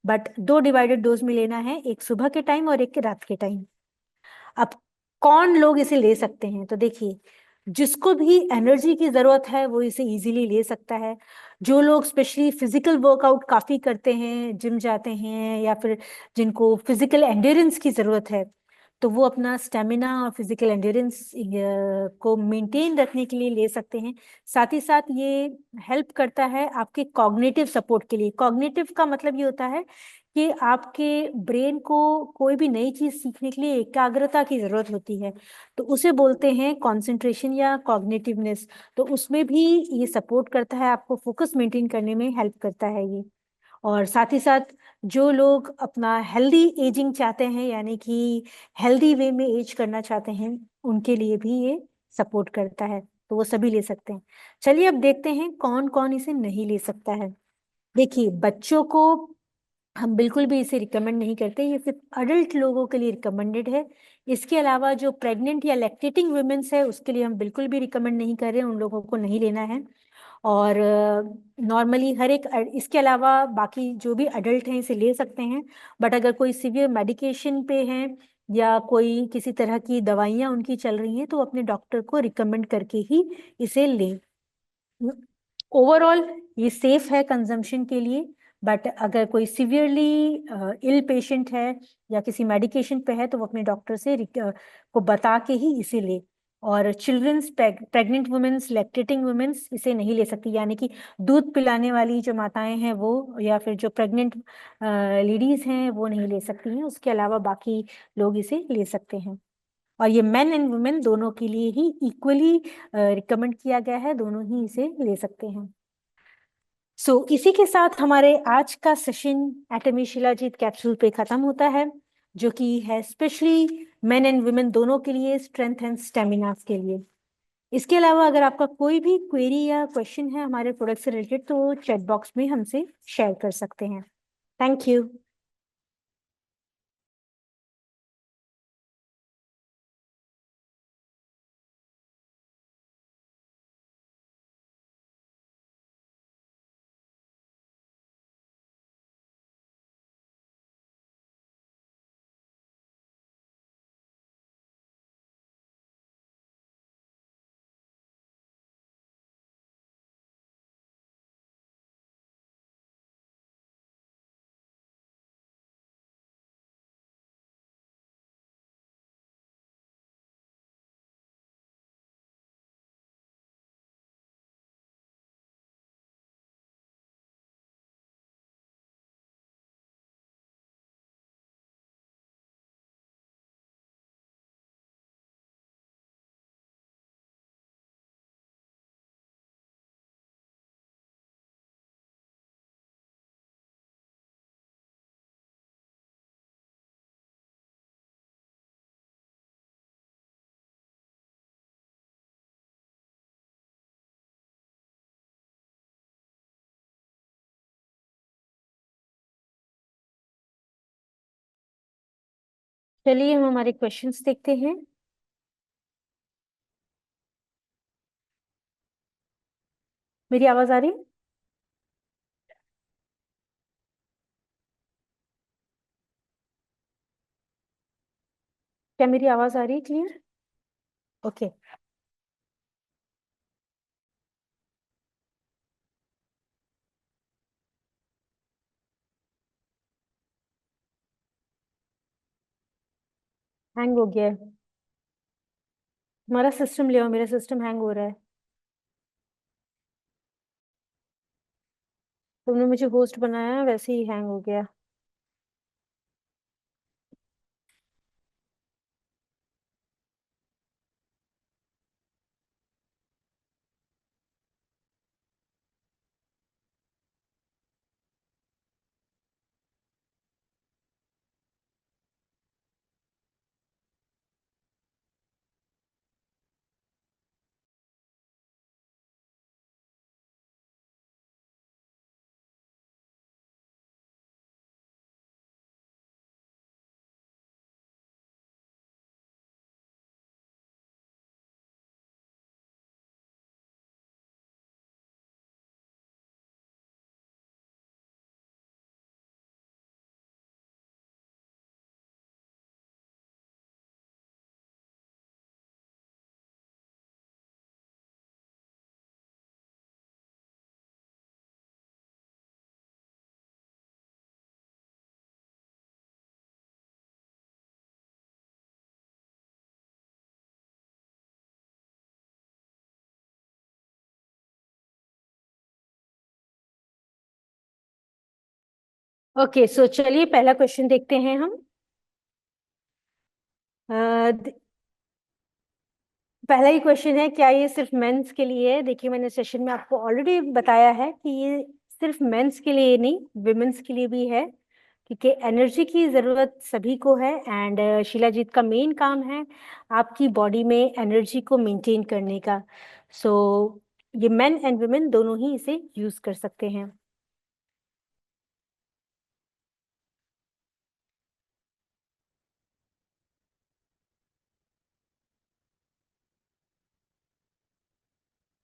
बट 2 डिवाइडेड डोज में लेना है, एक सुबह के टाइम और एक रात के टाइम। अब कौन लोग इसे ले सकते हैं, तो देखिए, जिसको भी एनर्जी की जरूरत है वो इसे इजीली ले सकता है। जो लोग स्पेशली फिजिकल वर्कआउट काफी करते हैं, जिम जाते हैं, या फिर जिनको फिजिकल एंड्योरेंस की जरूरत है, तो वो अपना स्टेमिना और फिजिकल एंड्योरेंस को मेंटेन रखने के लिए ले सकते हैं। साथ ही साथ ये हेल्प करता है आपके कॉग्निटिव सपोर्ट के लिए। कॉग्निटिव का मतलब ये होता है कि आपके ब्रेन को कोई भी नई चीज सीखने के लिए एकाग्रता की जरूरत होती है, तो उसे बोलते हैं कंसंट्रेशन या कॉग्निटिवनेस। तो उसमें भी ये सपोर्ट करता है, आपको फोकस मेंटेन करने में हेल्प करता है ये। और साथ ही साथ जो लोग अपना हेल्दी एजिंग चाहते हैं, यानी कि हेल्दी वे में एज करना चाहते हैं, उनके लिए भी ये सपोर्ट करता है, तो वो सभी ले सकते हैं। चलिए अब देखते हैं कौन कौन इसे नहीं ले सकता है। देखिए, बच्चों को हम बिल्कुल भी इसे रिकमेंड नहीं करते, ये सिर्फ अडल्ट लोगों के लिए रिकमेंडेड है। इसके अलावा जो प्रेग्नेंट या लैक्टेटिंग वुमेन्स है उसके लिए हम बिल्कुल भी रिकमेंड नहीं कर रहे हैं, उन लोगों को नहीं लेना है। और नॉर्मली हर एक इसके अलावा बाकी जो भी अडल्ट हैं इसे ले सकते हैं, बट अगर कोई सिवियर मेडिकेशन पे हैं या कोई किसी तरह की दवाइयाँ उनकी चल रही हैं तो वो अपने डॉक्टर को रिकमेंड करके ही इसे लें। ओवरऑल ये सेफ है कंजम्पशन के लिए, बट अगर कोई सिवियरली इल पेशेंट है या किसी मेडिकेशन पे है तो वो अपने डॉक्टर से को बता के ही इसे ले। और childrens, pregnant womens, lactating womens इसे नहीं ले सकती, यानी कि दूध पिलाने वाली जो माताएं हैं वो, या फिर जो प्रेग्नेंट लेडीज हैं वो नहीं ले सकती हैं। उसके अलावा बाकी लोग इसे ले सकते हैं, और ये मेन एंड वुमेन दोनों के लिए ही इक्वली रिकमेंड किया गया है, दोनों ही इसे ले सकते हैं। इसी के साथ हमारे आज का सेशन एटमी शिलाजीत कैप्सूल पे खत्म होता है, जो कि है स्पेशली मेन एंड वुमेन दोनों के लिए, स्ट्रेंथ एंड स्टेमिना के लिए। इसके अलावा अगर आपका कोई भी क्वेरी या क्वेश्चन है हमारे प्रोडक्ट से रिलेटेड तो चैट बॉक्स में हमसे शेयर कर सकते हैं। Thank you. चलिए हम हमारे क्वेश्चंस देखते हैं। मेरी आवाज आ रही है? क्या मेरी आवाज आ रही है क्लियर? ओके। हैंग हो गया है। हमारा सिस्टम ले आओ, मेरा सिस्टम हैंग हो रहा है। तुमने मुझे होस्ट बनाया, वैसे ही हैंग हो गया। ओके, सो चलिए पहला क्वेश्चन देखते हैं हम। अ, पहला ही क्वेश्चन है, क्या ये सिर्फ मेंस के लिए है? देखिए, मैंने सेशन में आपको ऑलरेडी बताया है कि ये सिर्फ मेंस के लिए नहीं, विमेंस के लिए भी है, क्योंकि एनर्जी की ज़रूरत सभी को है। एंड शिलाजीत का मेन काम है आपकी बॉडी में एनर्जी को मेंटेन करने का। सो ये मेन एंड वुमेन दोनों ही इसे यूज़ कर सकते हैं।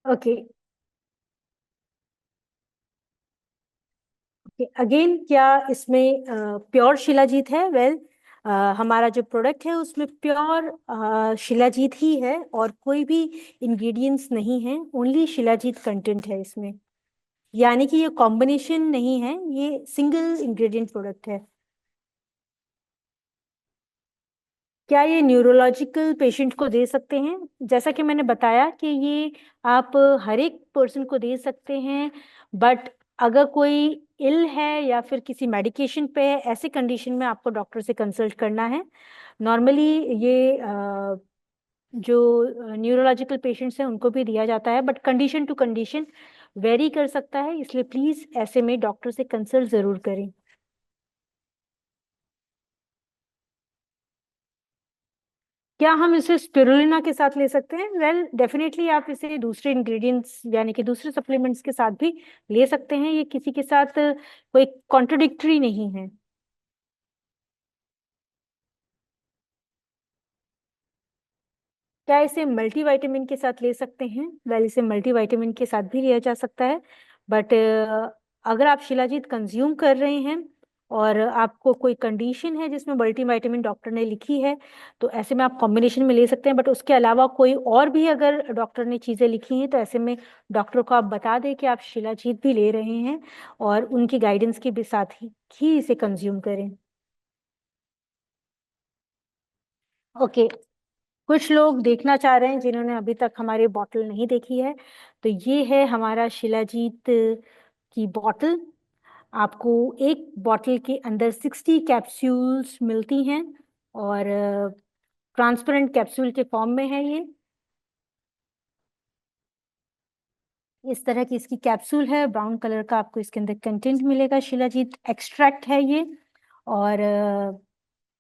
ओके। अगेन, क्या इसमें प्योर शिलाजीत है? वेल, हमारा जो प्रोडक्ट है उसमें प्योर शिलाजीत ही है और कोई भी इंग्रेडिएंट्स नहीं है, ओनली शिलाजीत कंटेंट है इसमें। यानी कि ये कॉम्बिनेशन नहीं है, ये सिंगल इंग्रेडिएंट प्रोडक्ट है। क्या ये न्यूरोलॉजिकल पेशेंट को दे सकते हैं? जैसा कि मैंने बताया कि ये आप हर एक पर्सन को दे सकते हैं, बट अगर कोई इल है या फिर किसी मेडिकेशन पे है, ऐसे कंडीशन में आपको डॉक्टर से कंसल्ट करना है। नॉर्मली ये जो न्यूरोलॉजिकल पेशेंट्स हैं उनको भी दिया जाता है, but condition to condition vary कर सकता है, इसलिए प्लीज ऐसे में डॉक्टर से कंसल्ट जरूर करें। क्या हम इसे स्पिरुलिना के साथ ले सकते हैं? वेल, डेफिनेटली आप इसे दूसरे इंग्रेडिएंट्स यानी कि दूसरे सप्लीमेंट्स के साथ भी ले सकते हैं, ये किसी के साथ कोई कॉन्ट्रडिक्टरी नहीं है। क्या इसे मल्टीविटामिन के साथ ले सकते हैं? वेल, इसे मल्टीविटामिन के साथ भी लिया जा सकता है, बट अगर आप शिलाजीत कंज्यूम कर रहे हैं और आपको कोई कंडीशन है जिसमें मल्टीविटामिन डॉक्टर ने लिखी है, तो ऐसे में आप कॉम्बिनेशन में ले सकते हैं। बट उसके अलावा कोई और भी अगर डॉक्टर ने चीज़ें लिखी हैं, तो ऐसे में डॉक्टर को आप बता दें कि आप शिलाजीत भी ले रहे हैं और उनकी गाइडेंस के भी साथ ही इसे कंज्यूम करें। ओके। कुछ लोग देखना चाह रहे हैं जिन्होंने अभी तक हमारी बॉटल नहीं देखी है, तो ये है हमारा शिलाजीत की बॉटल। आपको एक बॉटल के अंदर 60 कैप्सूल्स मिलती हैं और ट्रांसपेरेंट कैप्सूल के फॉर्म में है ये। इस तरह की इसकी कैप्सूल है, ब्राउन कलर का आपको इसके अंदर कंटेंट मिलेगा। शिलाजीत एक्सट्रैक्ट है ये, और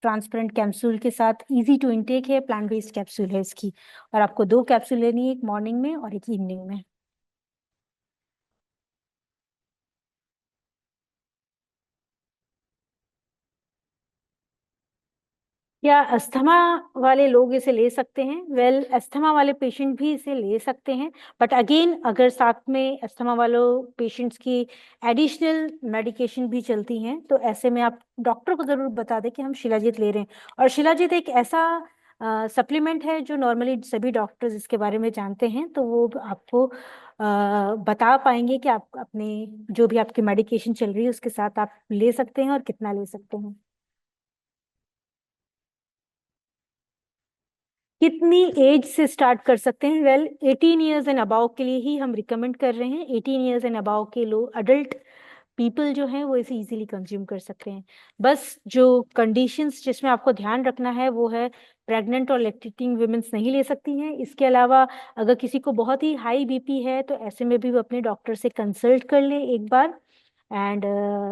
ट्रांसपेरेंट कैप्सूल के साथ इजी टू इनटेक है, प्लांट बेस्ड कैप्सूल है इसकी। और आपको 2 कैप्सूल लेनी है, एक मॉर्निंग में और एक इवनिंग में। या अस्थमा वाले लोग इसे ले सकते हैं? वेल, अस्थमा वाले पेशेंट भी इसे ले सकते हैं, बट अगेन अगर साथ में अस्थमा वालों पेशेंट्स की एडिशनल मेडिकेशन भी चलती हैं तो ऐसे में आप डॉक्टर को जरूर बता दें कि हम शिलाजीत ले रहे हैं। और शिलाजीत एक ऐसा सप्लीमेंट है जो नॉर्मली सभी डॉक्टर्स इसके बारे में जानते हैं, तो वो आपको बता पाएंगे कि आप अपने जो भी आपकी मेडिकेशन चल रही है उसके साथ आप ले सकते हैं और कितना ले सकते हैं। कितनी एज से स्टार्ट कर सकते हैं? वेल, 18 ईयर्स एंड अबाव के लिए ही हम रिकमेंड कर रहे हैं। 18 ईयर्स एंड अबाव के लोग, अडल्ट पीपल जो हैं वो इसे इजीली कंज्यूम कर सकते हैं। बस जो कंडीशंस जिसमें आपको ध्यान रखना है वो है, प्रेग्नेंट और लैक्टेटिंग वुमेन्स नहीं ले सकती हैं। इसके अलावा अगर किसी को बहुत ही हाई बीपी है तो ऐसे में भी वो अपने डॉक्टर से कंसल्ट कर ले एक बार। एंड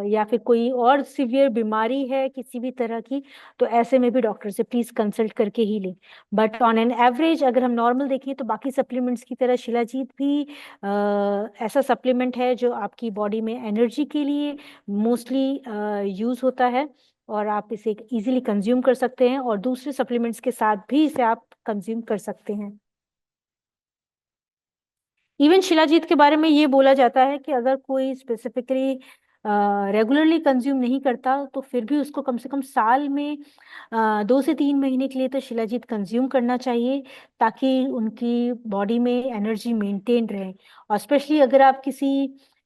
या फिर कोई और सिवियर बीमारी है किसी भी तरह की, तो ऐसे में भी डॉक्टर से प्लीज कंसल्ट करके ही लें। बट ऑन एन एवरेज अगर हम नॉर्मल देखें तो बाकी सप्लीमेंट्स की तरह शिलाजीत भी ऐसा सप्लीमेंट है जो आपकी बॉडी में एनर्जी के लिए मोस्टली यूज होता है, और आप इसे इजीली कंज्यूम कर सकते हैं और दूसरे सप्लीमेंट्स के साथ भी इसे आप कंज्यूम कर सकते हैं। इवन शिलाजीत के बारे में ये बोला जाता है कि अगर कोई स्पेसिफिकली रेगुलरली कंज्यूम नहीं करता तो फिर भी उसको कम से कम साल में 2 से 3 महीने के लिए तो शिलाजीत कंज्यूम करना चाहिए, ताकि उनकी बॉडी में एनर्जी मेंटेन रहे। और स्पेशली अगर आप किसी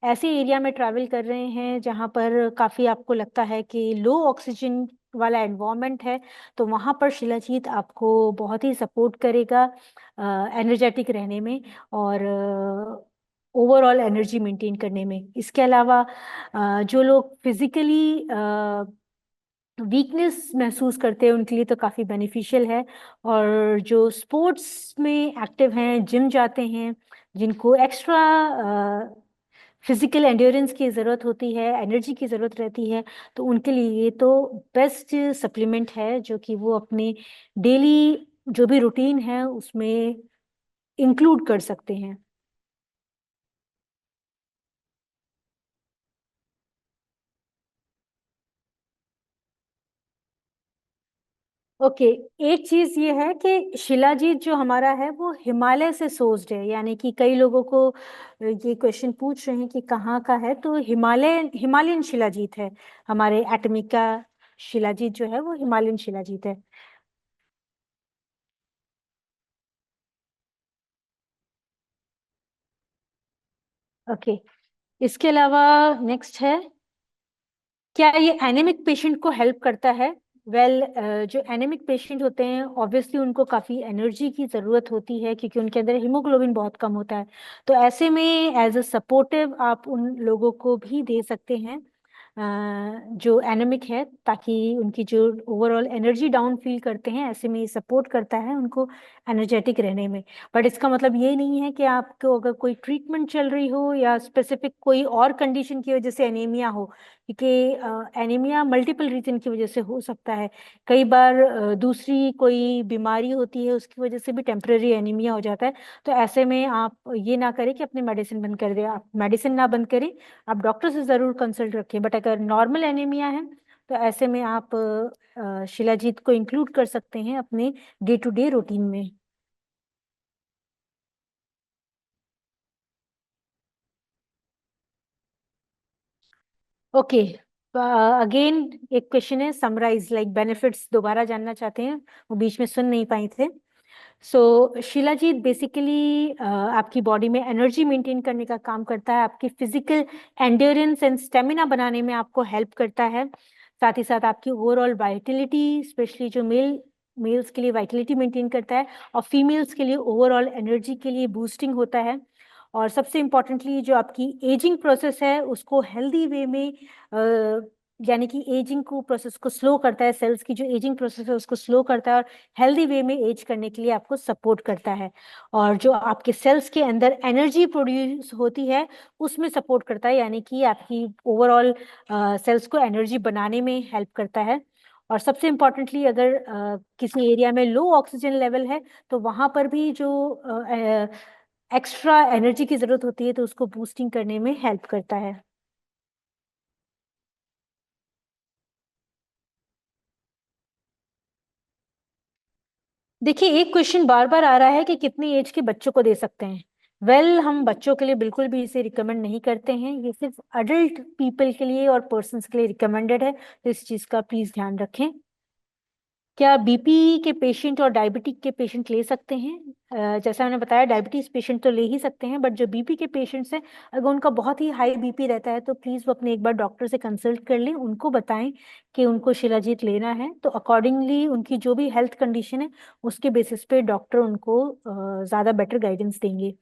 ऐसे एरिया में ट्रैवल कर रहे हैं जहाँ पर काफ़ी आपको लगता है कि लो ऑक्सीजन वाला एनवायरनमेंट है, तो वहाँ पर शिलाजीत आपको बहुत ही सपोर्ट करेगा एनर्जेटिक रहने में और ओवरऑल एनर्जी मेंटेन करने में। इसके अलावा जो लोग फिजिकली वीकनेस महसूस करते हैं उनके लिए तो काफ़ी बेनिफिशियल है। और जो स्पोर्ट्स में एक्टिव हैं, जिम जाते हैं, जिनको एक्स्ट्रा फिजिकल एंड्योरेंस की ज़रूरत होती है, एनर्जी की ज़रूरत रहती है, तो उनके लिए ये तो बेस्ट सप्लीमेंट है जो कि वो अपने डेली जो भी रूटीन है उसमें इंक्लूड कर सकते हैं। ओके, एक चीज ये है कि शिलाजीत जो हमारा है वो हिमालय से सोर्स्ड है, यानी कि कई लोगों को ये क्वेश्चन पूछ रहे हैं कि कहाँ का है, तो हिमालयन शिलाजीत है। हमारे एटमिक का शिलाजीत जो है वो हिमालयन शिलाजीत है। ओके, इसके अलावा नेक्स्ट है, क्या ये एनीमिक पेशेंट को हेल्प करता है? वेल, जो एनीमिक पेशेंट होते हैं ऑब्वियसली उनको काफ़ी एनर्जी की ज़रूरत होती है क्योंकि उनके अंदर हीमोग्लोबिन बहुत कम होता है। तो ऐसे में एज अ सपोर्टिव आप उन लोगों को भी दे सकते हैं जो एनेमिक है, ताकि उनकी जो ओवरऑल एनर्जी डाउन फील करते हैं, ऐसे में ये सपोर्ट करता है उनको एनर्जेटिक रहने में। बट इसका मतलब ये नहीं है कि आपको अगर कोई ट्रीटमेंट चल रही हो या स्पेसिफिक कोई और कंडीशन की वजह से एनीमिया हो, क्योंकि एनीमिया मल्टीपल रीजन की वजह से हो सकता है। कई बार दूसरी कोई बीमारी होती है उसकी वजह से भी टेम्पररी एनीमिया हो जाता है। तो ऐसे में आप ये ना करें कि अपनी मेडिसिन बंद कर दें, आप मेडिसिन ना बंद करें, आप डॉक्टर से ज़रूर कंसल्ट रखें। बट अगर नॉर्मल एनीमिया है तो ऐसे में आप शिलाजीत को इंक्लूड कर सकते हैं अपने डे टू डे रूटीन में। ओके, अगेन एक क्वेश्चन है, समराइज लाइक बेनिफिट्स दोबारा जानना चाहते हैं, वो बीच में सुन नहीं पाई थे। सो शिलाजीत बेसिकली आपकी बॉडी में एनर्जी मेंटेन करने का काम करता है, आपकी फिजिकल एंड्योरेंस एंड स्टेमिना बनाने में आपको हेल्प करता है। साथ ही साथ आपकी ओवरऑल वाइटलिटी, स्पेशली जो मेल्स के लिए वाइटलिटी मेंटेन करता है, और फीमेल्स के लिए ओवरऑल एनर्जी के लिए बूस्टिंग होता है। और सबसे इम्पॉर्टेंटली जो आपकी एजिंग प्रोसेस है उसको हेल्दी वे में यानी कि एजिंग को प्रोसेस को स्लो करता है, सेल्स की जो एजिंग प्रोसेस है उसको स्लो करता है और हेल्दी वे में एज करने के लिए आपको सपोर्ट करता है। और जो आपके सेल्स के अंदर एनर्जी प्रोड्यूस होती है उसमें सपोर्ट करता है, यानी कि आपकी ओवरऑल सेल्स को एनर्जी बनाने में हेल्प करता है। और सबसे इम्पॉर्टेंटली अगर किसी एरिया में लो ऑक्सीजन लेवल है तो वहां पर भी जो एक्स्ट्रा एनर्जी की जरूरत होती है तो उसको बूस्टिंग करने में हेल्प करता है। देखिए, एक क्वेश्चन बार बार आ रहा है कि कितनी एज के बच्चों को दे सकते हैं। हम बच्चों के लिए बिल्कुल भी इसे रिकमेंड नहीं करते हैं। ये सिर्फ अडल्ट पीपल के लिए और पर्सन्स के लिए रिकमेंडेड है, तो इस चीज का प्लीज ध्यान रखें। क्या बीपी के पेशेंट और डायबिटिक के पेशेंट ले सकते हैं? जैसा मैंने बताया, डायबिटीज पेशेंट तो ले ही सकते हैं, बट जो बीपी के पेशेंट्स हैं, अगर उनका बहुत ही हाई बीपी रहता है तो प्लीज वो अपने एक बार डॉक्टर से कंसल्ट कर लें, उनको बताएं कि उनको शिलाजीत लेना है, तो अकॉर्डिंगली उनकी जो भी हेल्थ कंडीशन है उसके बेसिस पे डॉक्टर उनको ज्यादा बेटर गाइडेंस देंगे।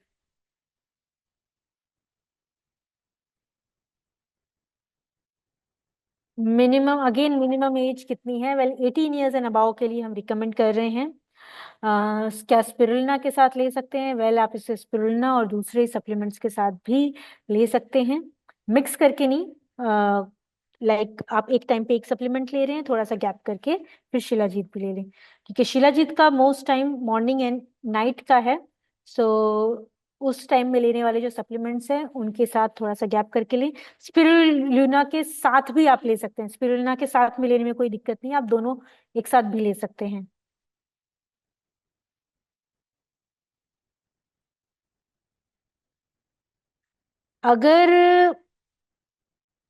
मिनिमम एज कितनी है? 18 ईयर्स एंड अबाव के लिए हम रिकमेंड कर रहे हैं। क्या स्पिरुलिना के साथ ले सकते हैं? आप इसे स्पिरुलिना और दूसरे सप्लीमेंट्स के साथ भी ले सकते हैं, मिक्स करके नहीं। आप एक टाइम पे एक सप्लीमेंट ले रहे हैं, थोड़ा सा गैप करके फिर शिलाजीत भी ले लें, क्योंकि शिलाजीत का most time morning and night का है। सो उस टाइम में लेने वाले जो सप्लीमेंट्स हैं उनके साथ थोड़ा सा गैप करके लें। स्पिरुलिना के साथ भी आप ले सकते हैं, स्पिरुलिना के साथ में लेने में कोई दिक्कत नहीं है, आप दोनों एक साथ भी ले सकते हैं। अगर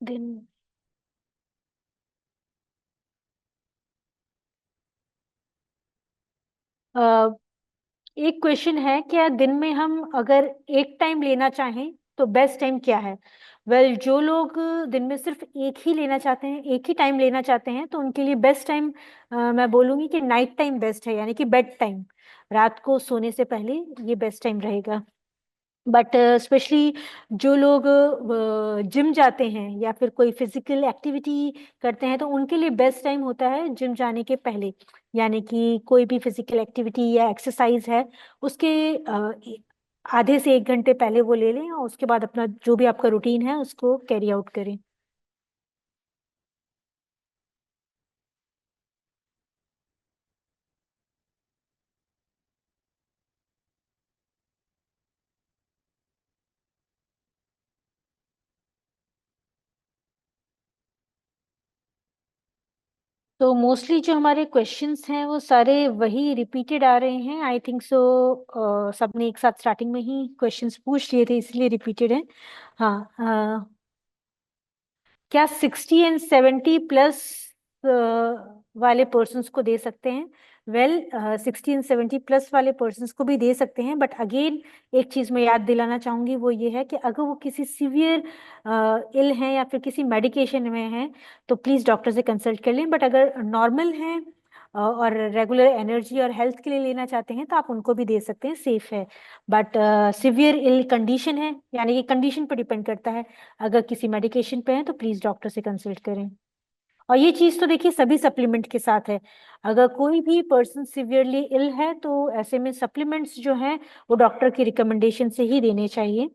दिन अ, एक क्वेश्चन है, क्या दिन में हम अगर एक टाइम लेना चाहें तो बेस्ट टाइम क्या है? जो लोग दिन में सिर्फ एक ही लेना चाहते हैं, एक ही टाइम लेना चाहते हैं, तो उनके लिए बेस्ट टाइम मैं बोलूंगी कि नाइट टाइम बेस्ट है, यानी कि बेड टाइम, रात को सोने से पहले ये बेस्ट टाइम रहेगा। बट स्पेशली जो लोग जिम जाते हैं या फिर कोई फिजिकल एक्टिविटी करते हैं, तो उनके लिए बेस्ट टाइम होता है जिम जाने के पहले, यानी कि कोई भी फिजिकल एक्टिविटी या एक्सरसाइज है उसके आधे से 1 घंटे पहले वो ले लें, और उसके बाद अपना जो भी आपका रूटीन है उसको कैरी आउट करें। तो मोस्टली जो हमारे क्वेश्चंस हैं वो सारे वही रिपीटेड आ रहे हैं, आई थिंक सो। सबने एक साथ स्टार्टिंग में ही क्वेश्चंस पूछ लिए थे, इसलिए रिपीटेड है। हाँ, क्या 60 एंड 70 प्लस वाले पर्सन्स को दे सकते हैं? 60 एंड 70 प्लस वाले पर्सन्स को भी दे सकते हैं, बट अगेन एक चीज मैं याद दिलाना चाहूंगी, वो ये है कि अगर वो किसी सीवियर इल हैं या फिर किसी मेडिकेशन में हैं तो प्लीज डॉक्टर से कंसल्ट कर लें। बट अगर नॉर्मल हैं और रेगुलर एनर्जी और हेल्थ के लिए लेना चाहते हैं तो आप उनको भी दे सकते हैं, सेफ है। बट सिवियर इल कंडीशन है, यानी कि कंडीशन पर डिपेंड करता है, अगर किसी मेडिकेशन पे हैं तो प्लीज डॉक्टर से कंसल्ट करें। और ये चीज तो देखिए सभी सप्लीमेंट के साथ है, अगर कोई भी पर्सन सिवियरली इल है तो ऐसे में सप्लीमेंट्स जो हैं वो डॉक्टर की रिकमेंडेशन से ही देने चाहिए,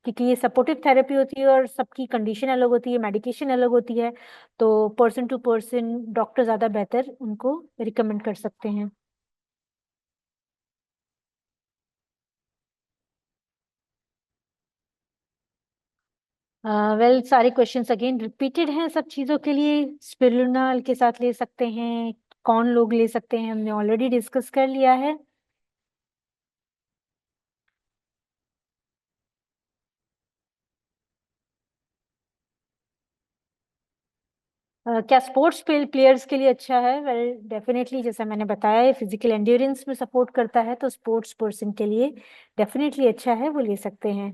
क्योंकि ये सपोर्टिव थेरेपी होती है और सबकी कंडीशन अलग होती है, मेडिकेशन अलग होती है, तो पर्सन टू पर्सन डॉक्टर ज्यादा बेहतर उनको रिकमेंड कर सकते हैं। सारे क्वेश्चंस अगेन रिपीटेड हैं सब चीज़ों के लिए। स्पिरुलिना के साथ ले सकते हैं, कौन लोग ले सकते हैं, हमने ऑलरेडी डिस्कस कर लिया है। क्या स्पोर्ट्स प्लेयर्स के लिए अच्छा है? डेफिनेटली, जैसा मैंने बताया, फिजिकल एंड्योरेंस में सपोर्ट करता है, तो स्पोर्ट्स पर्सन के लिए डेफिनेटली अच्छा है, वो ले सकते हैं।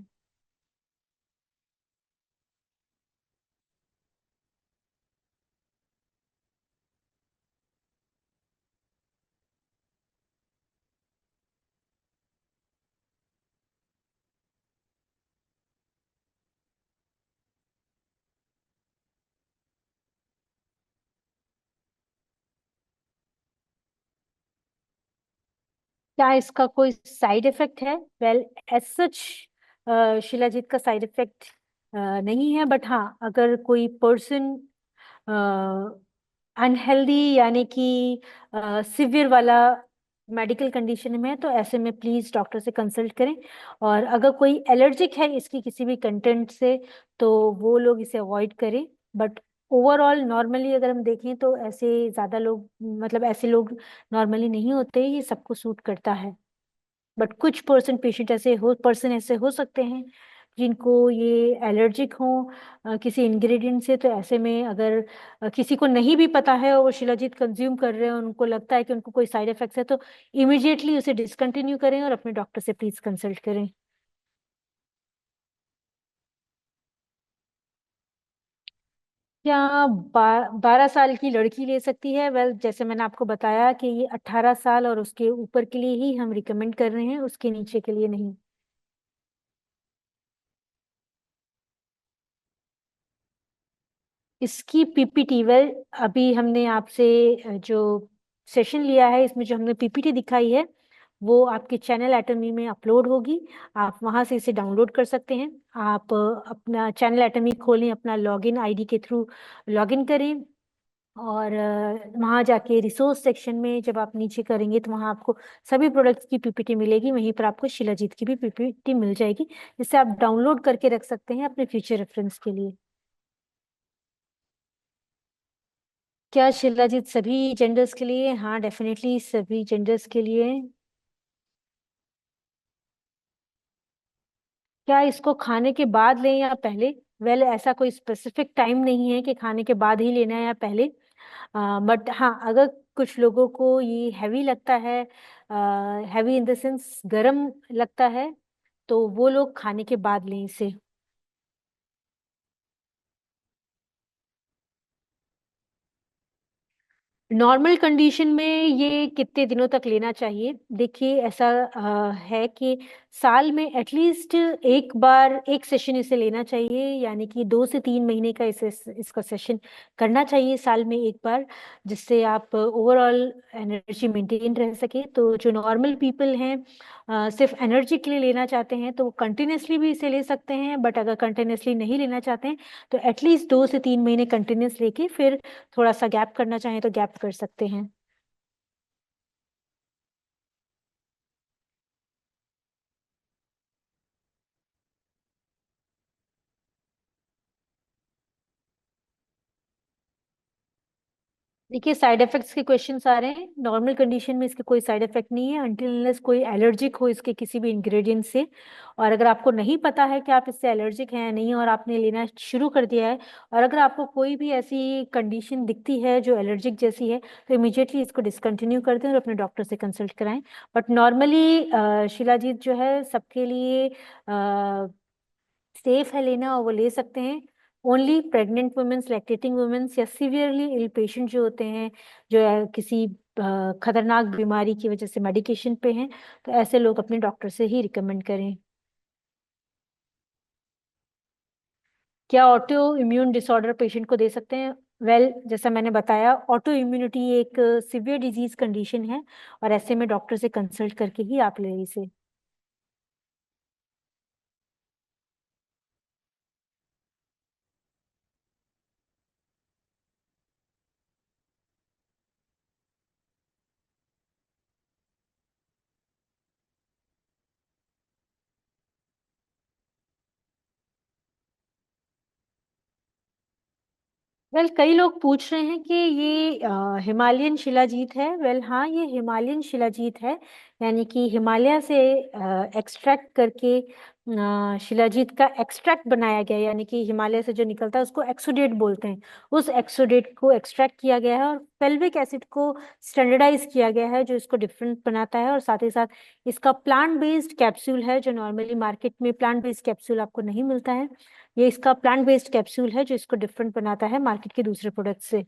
क्या इसका कोई साइड इफेक्ट है? एज सच शिलाजीत का साइड इफेक्ट नहीं है, बट हाँ, अगर कोई पर्सन अनहेल्दी यानी कि सिवियर वाला मेडिकल कंडीशन में है तो ऐसे में प्लीज डॉक्टर से कंसल्ट करें। और अगर कोई एलर्जिक है इसकी किसी भी कंटेंट से तो वो लोग इसे अवॉइड करें। बट ओवरऑल नॉर्मली अगर हम देखें तो ऐसे ज्यादा लोग, मतलब ऐसे लोग नॉर्मली नहीं होते, ये सबको सूट करता है। बट कुछ पर्सन ऐसे हो सकते हैं जिनको ये एलर्जिक हो किसी इंग्रेडिएंट से। तो ऐसे में अगर किसी को नहीं भी पता है और वो शिलाजीत कंज्यूम कर रहे हैं, उनको लगता है कि उनको कोई साइड इफेक्ट्स है, तो इमिडिएटली उसे डिसकंटिन्यू करें और अपने डॉक्टर से प्लीज कंसल्ट करें। क्या 12 साल की लड़की ले सकती है? वेल, जैसे मैंने आपको बताया कि ये 18 साल और उसके ऊपर के लिए ही हम रिकमेंड कर रहे हैं, उसके नीचे के लिए नहीं। इसकी पीपीटी, वेल, अभी हमने आपसे जो सेशन लिया है इसमें जो हमने पीपीटी दिखाई है वो आपके चैनल एटमी में अपलोड होगी। आप वहां से इसे डाउनलोड कर सकते हैं। आप अपना चैनल एटमी खोलें, अपना लॉगिन आईडी के थ्रू लॉगिन करें, और वहां जाके रिसोर्स सेक्शन में जब आप नीचे करेंगे तो वहां आपको सभी प्रोडक्ट्स की पीपीटी मिलेगी। वहीं पर आपको शिलाजीत की भी पीपीटी मिल जाएगी, जिससे आप डाउनलोड करके रख सकते हैं अपने फ्यूचर रेफरेंस के लिए। क्या शिलाजीत सभी जेंडर्स के लिए? हाँ, डेफिनेटली सभी जेंडर्स के लिए। क्या इसको खाने के बाद लें या पहले? वेल, ऐसा कोई स्पेसिफिक टाइम नहीं है कि खाने के बाद ही लेना है या पहले। बट हाँ, अगर कुछ लोगों को ये हैवी लगता है, हैवी इन द सेंस गरम लगता है, तो वो लोग खाने के बाद लें इसे। नॉर्मल कंडीशन में ये कितने दिनों तक लेना चाहिए? देखिए, ऐसा है कि साल में एटलीस्ट एक बार एक सेशन इसे लेना चाहिए, यानी कि 2 से 3 महीने का इसे इसका सेशन करना चाहिए साल में एक बार, जिससे आप ओवरऑल एनर्जी मेंटेन रह सके। तो जो नॉर्मल पीपल हैं, सिर्फ एनर्जी के लिए लेना चाहते हैं तो वो कंटिन्यूसली भी इसे ले सकते हैं। बट अगर कंटिन्यूसली नहीं लेना चाहते हैं तो एटलीस्ट 2 से 3 महीने कंटिन्यूस लेके फिर थोड़ा सा गैप करना चाहें तो गैप कर सकते हैं। देखिए, साइड इफेक्ट्स के क्वेश्चंस आ रहे हैं। नॉर्मल कंडीशन में इसके कोई साइड इफेक्ट नहीं है अनटिल अनलेस कोई एलर्जिक हो इसके किसी भी इंग्रेडिएंट से। और अगर आपको नहीं पता है कि आप इससे एलर्जिक हैं या नहीं और आपने लेना शुरू कर दिया है, और अगर आपको कोई भी ऐसी कंडीशन दिखती है जो एलर्जिक जैसी है, तो इमीडिएटली इसको डिसकंटिन्यू कर दें और अपने डॉक्टर से कंसल्ट कराएं। बट नॉर्मली शिलाजीत जो है सबके लिए सेफ है लेना, और वो ले सकते हैं। Only pregnant womens, lactating womens या सीवियरली इल पेशेंट जो होते हैं, जो किसी खतरनाक बीमारी की वजह से मेडिकेशन पे हैं, तो ऐसे लोग अपने डॉक्टर से ही रिकमेंड करें। क्या ऑटो इम्यून डिसऑर्डर पेशेंट को दे सकते हैं? वेल, जैसा मैंने बताया, ऑटो इम्यूनिटी एक सिवियर डिजीज कंडीशन है, और ऐसे में डॉक्टर से कंसल्ट करके ही आप ले इसे। वेल, कई लोग पूछ रहे हैं कि ये हिमालयन शिलाजीत है। वेल हाँ, ये हिमालयन शिलाजीत है, यानी कि हिमालय से एक्सट्रैक्ट करके शिलाजीत का एक्सट्रैक्ट बनाया गया है। यानी कि हिमालय से जो निकलता है उसको एक्सोडेट बोलते हैं। उस एक्सोडेट को एक्सट्रैक्ट किया गया है और पेल्विक एसिड को स्टैंडर्डाइज किया गया है, जो इसको डिफरेंट बनाता है। और साथ ही साथ इसका प्लांट बेस्ड कैप्सूल है, जो नॉर्मली मार्केट में प्लांट बेस्ड कैप्सूल आपको नहीं मिलता है। ये इसका प्लांट बेस्ड कैप्सूल है जो इसको डिफरेंट बनाता है मार्केट के दूसरे प्रोडक्ट से।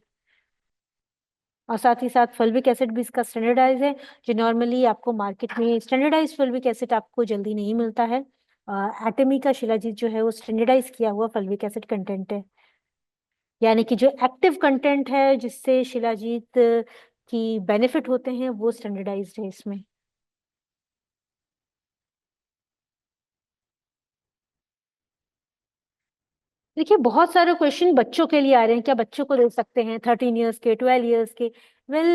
और साथ ही साथ फल्विक एसिड भी इसका स्टैंडर्डाइज है, जो नॉर्मली आपको मार्केट में स्टैंडर्डाइज फल्विक एसिड आपको जल्दी नहीं मिलता है। एटमी का शिलाजीत जो है वो स्टैंडर्डाइज किया हुआ फल्विक एसिड कंटेंट है, यानी कि जो एक्टिव कंटेंट है जिससे शिलाजीत की बेनिफिट होते हैं वो स्टैंडर्डाइज्ड है इसमें। देखिए, बहुत सारे क्वेश्चन बच्चों के लिए आ रहे हैं, क्या बच्चों को दे सकते हैं 13 इयर्स के, 12 इयर्स के? वेल,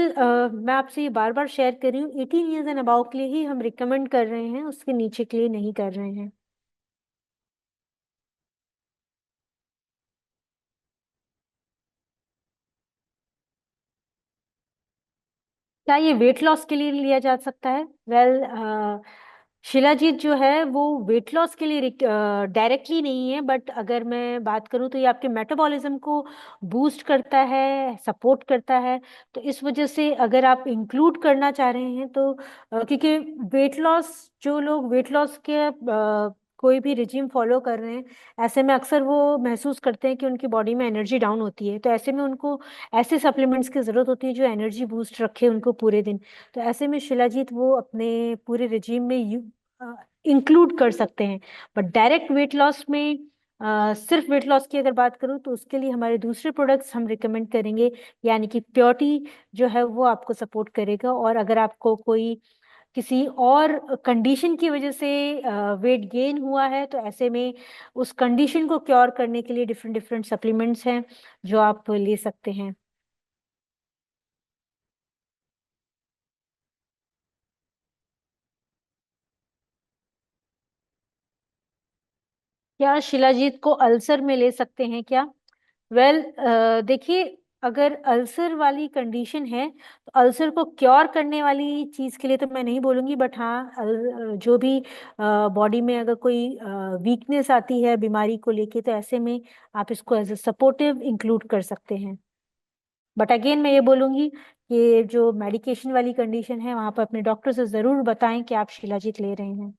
मैं आपसे ये बार बार शेयर कर रही हूँ, 18 इयर्स एंड अबाउ के लिए ही हम रिकमेंड कर रहे हैं, उसके नीचे के लिए नहीं कर रहे हैं। क्या ये वेट लॉस के लिए लिया जा सकता है? वेल, शिलाजीत जो है वो वेट लॉस के लिए डायरेक्टली नहीं है, बट अगर मैं बात करूं तो ये आपके मेटाबॉलिज्म को बूस्ट करता है, सपोर्ट करता है। तो इस वजह से अगर आप इंक्लूड करना चाह रहे हैं तो क्योंकि वेट लॉस, जो लोग वेट लॉस के कोई भी रिजीम फॉलो कर रहे हैं, ऐसे में अक्सर वो महसूस करते हैं कि उनकी बॉडी में एनर्जी डाउन होती है। तो ऐसे में उनको ऐसे सप्लीमेंट्स की जरूरत होती है जो एनर्जी बूस्ट रखे उनको पूरे दिन। तो ऐसे में शिलाजीत वो अपने पूरे रिजीम में इंक्लूड कर सकते हैं। बट डायरेक्ट वेट लॉस में सिर्फ वेट लॉस की अगर बात करूं तो उसके लिए हमारे दूसरे प्रोडक्ट्स हम रिकमेंड करेंगे, यानी कि प्योरिटी जो है वो आपको सपोर्ट करेगा। और अगर आपको कोई किसी और कंडीशन की वजह से वेट गेन हुआ है तो ऐसे में उस कंडीशन को क्योर करने के लिए डिफरेंट डिफरेंट सप्लीमेंट्स हैं जो आप ले सकते हैं। क्या शिलाजीत को अल्सर में ले सकते हैं क्या? वेल, देखिए, अगर अल्सर वाली कंडीशन है तो अल्सर को क्योर करने वाली चीज के लिए तो मैं नहीं बोलूंगी, बट हाँ, जो भी बॉडी में अगर कोई वीकनेस आती है बीमारी को लेके तो ऐसे में आप इसको एज ए सपोर्टिव इंक्लूड कर सकते हैं। बट अगेन मैं ये बोलूंगी कि जो मेडिकेशन वाली कंडीशन है वहां पर अपने डॉक्टर से जरूर बताएं कि आप शिलाजीत ले रहे हैं।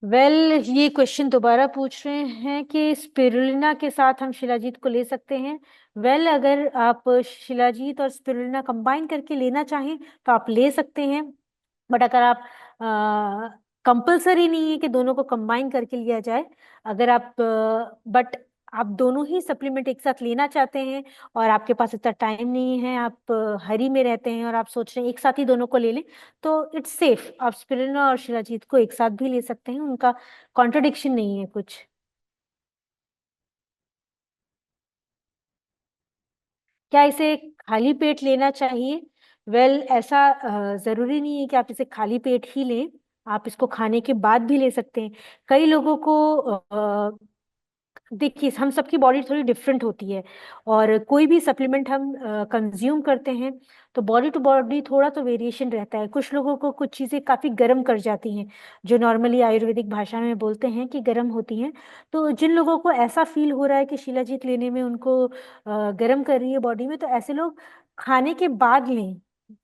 वेल, ये क्वेश्चन दोबारा पूछ रहे हैं कि स्पिरुलिना के साथ हम शिलाजीत को ले सकते हैं। वेल, अगर आप शिलाजीत और स्पिरुलिना कंबाइन करके लेना चाहें तो आप ले सकते हैं। बट अगर आप, कंपलसरी नहीं है कि दोनों को कंबाइन करके लिया जाए। अगर आप, बट आप दोनों ही सप्लीमेंट एक साथ लेना चाहते हैं और आपके पास इतना टाइम नहीं है, आप हरी में रहते हैं और आप सोच रहे हैं एक साथ ही दोनों को ले लें, तो इट्स सेफ। आप स्पिरुलिना और शिलाजीत को एक साथ भी ले सकते हैं, उनका कॉन्ट्रडिक्शन नहीं है कुछ। क्या इसे खाली पेट लेना चाहिए? वेल, ऐसा जरूरी नहीं है कि आप इसे खाली पेट ही लें। आप इसको खाने के बाद भी ले सकते हैं। कई लोगों को, देखिए, हम सबकी बॉडी थोड़ी डिफरेंट होती है और कोई भी सप्लीमेंट हम कंज्यूम करते हैं तो बॉडी टू बॉडी थोड़ा तो वेरिएशन रहता है। कुछ लोगों को कुछ चीज़ें काफ़ी गर्म कर जाती हैं, जो नॉर्मली आयुर्वेदिक भाषा में बोलते हैं कि गर्म होती हैं। तो जिन लोगों को ऐसा फील हो रहा है कि शिलाजीत लेने में उनको गर्म कर रही है बॉडी में, तो ऐसे लोग खाने के बाद लें।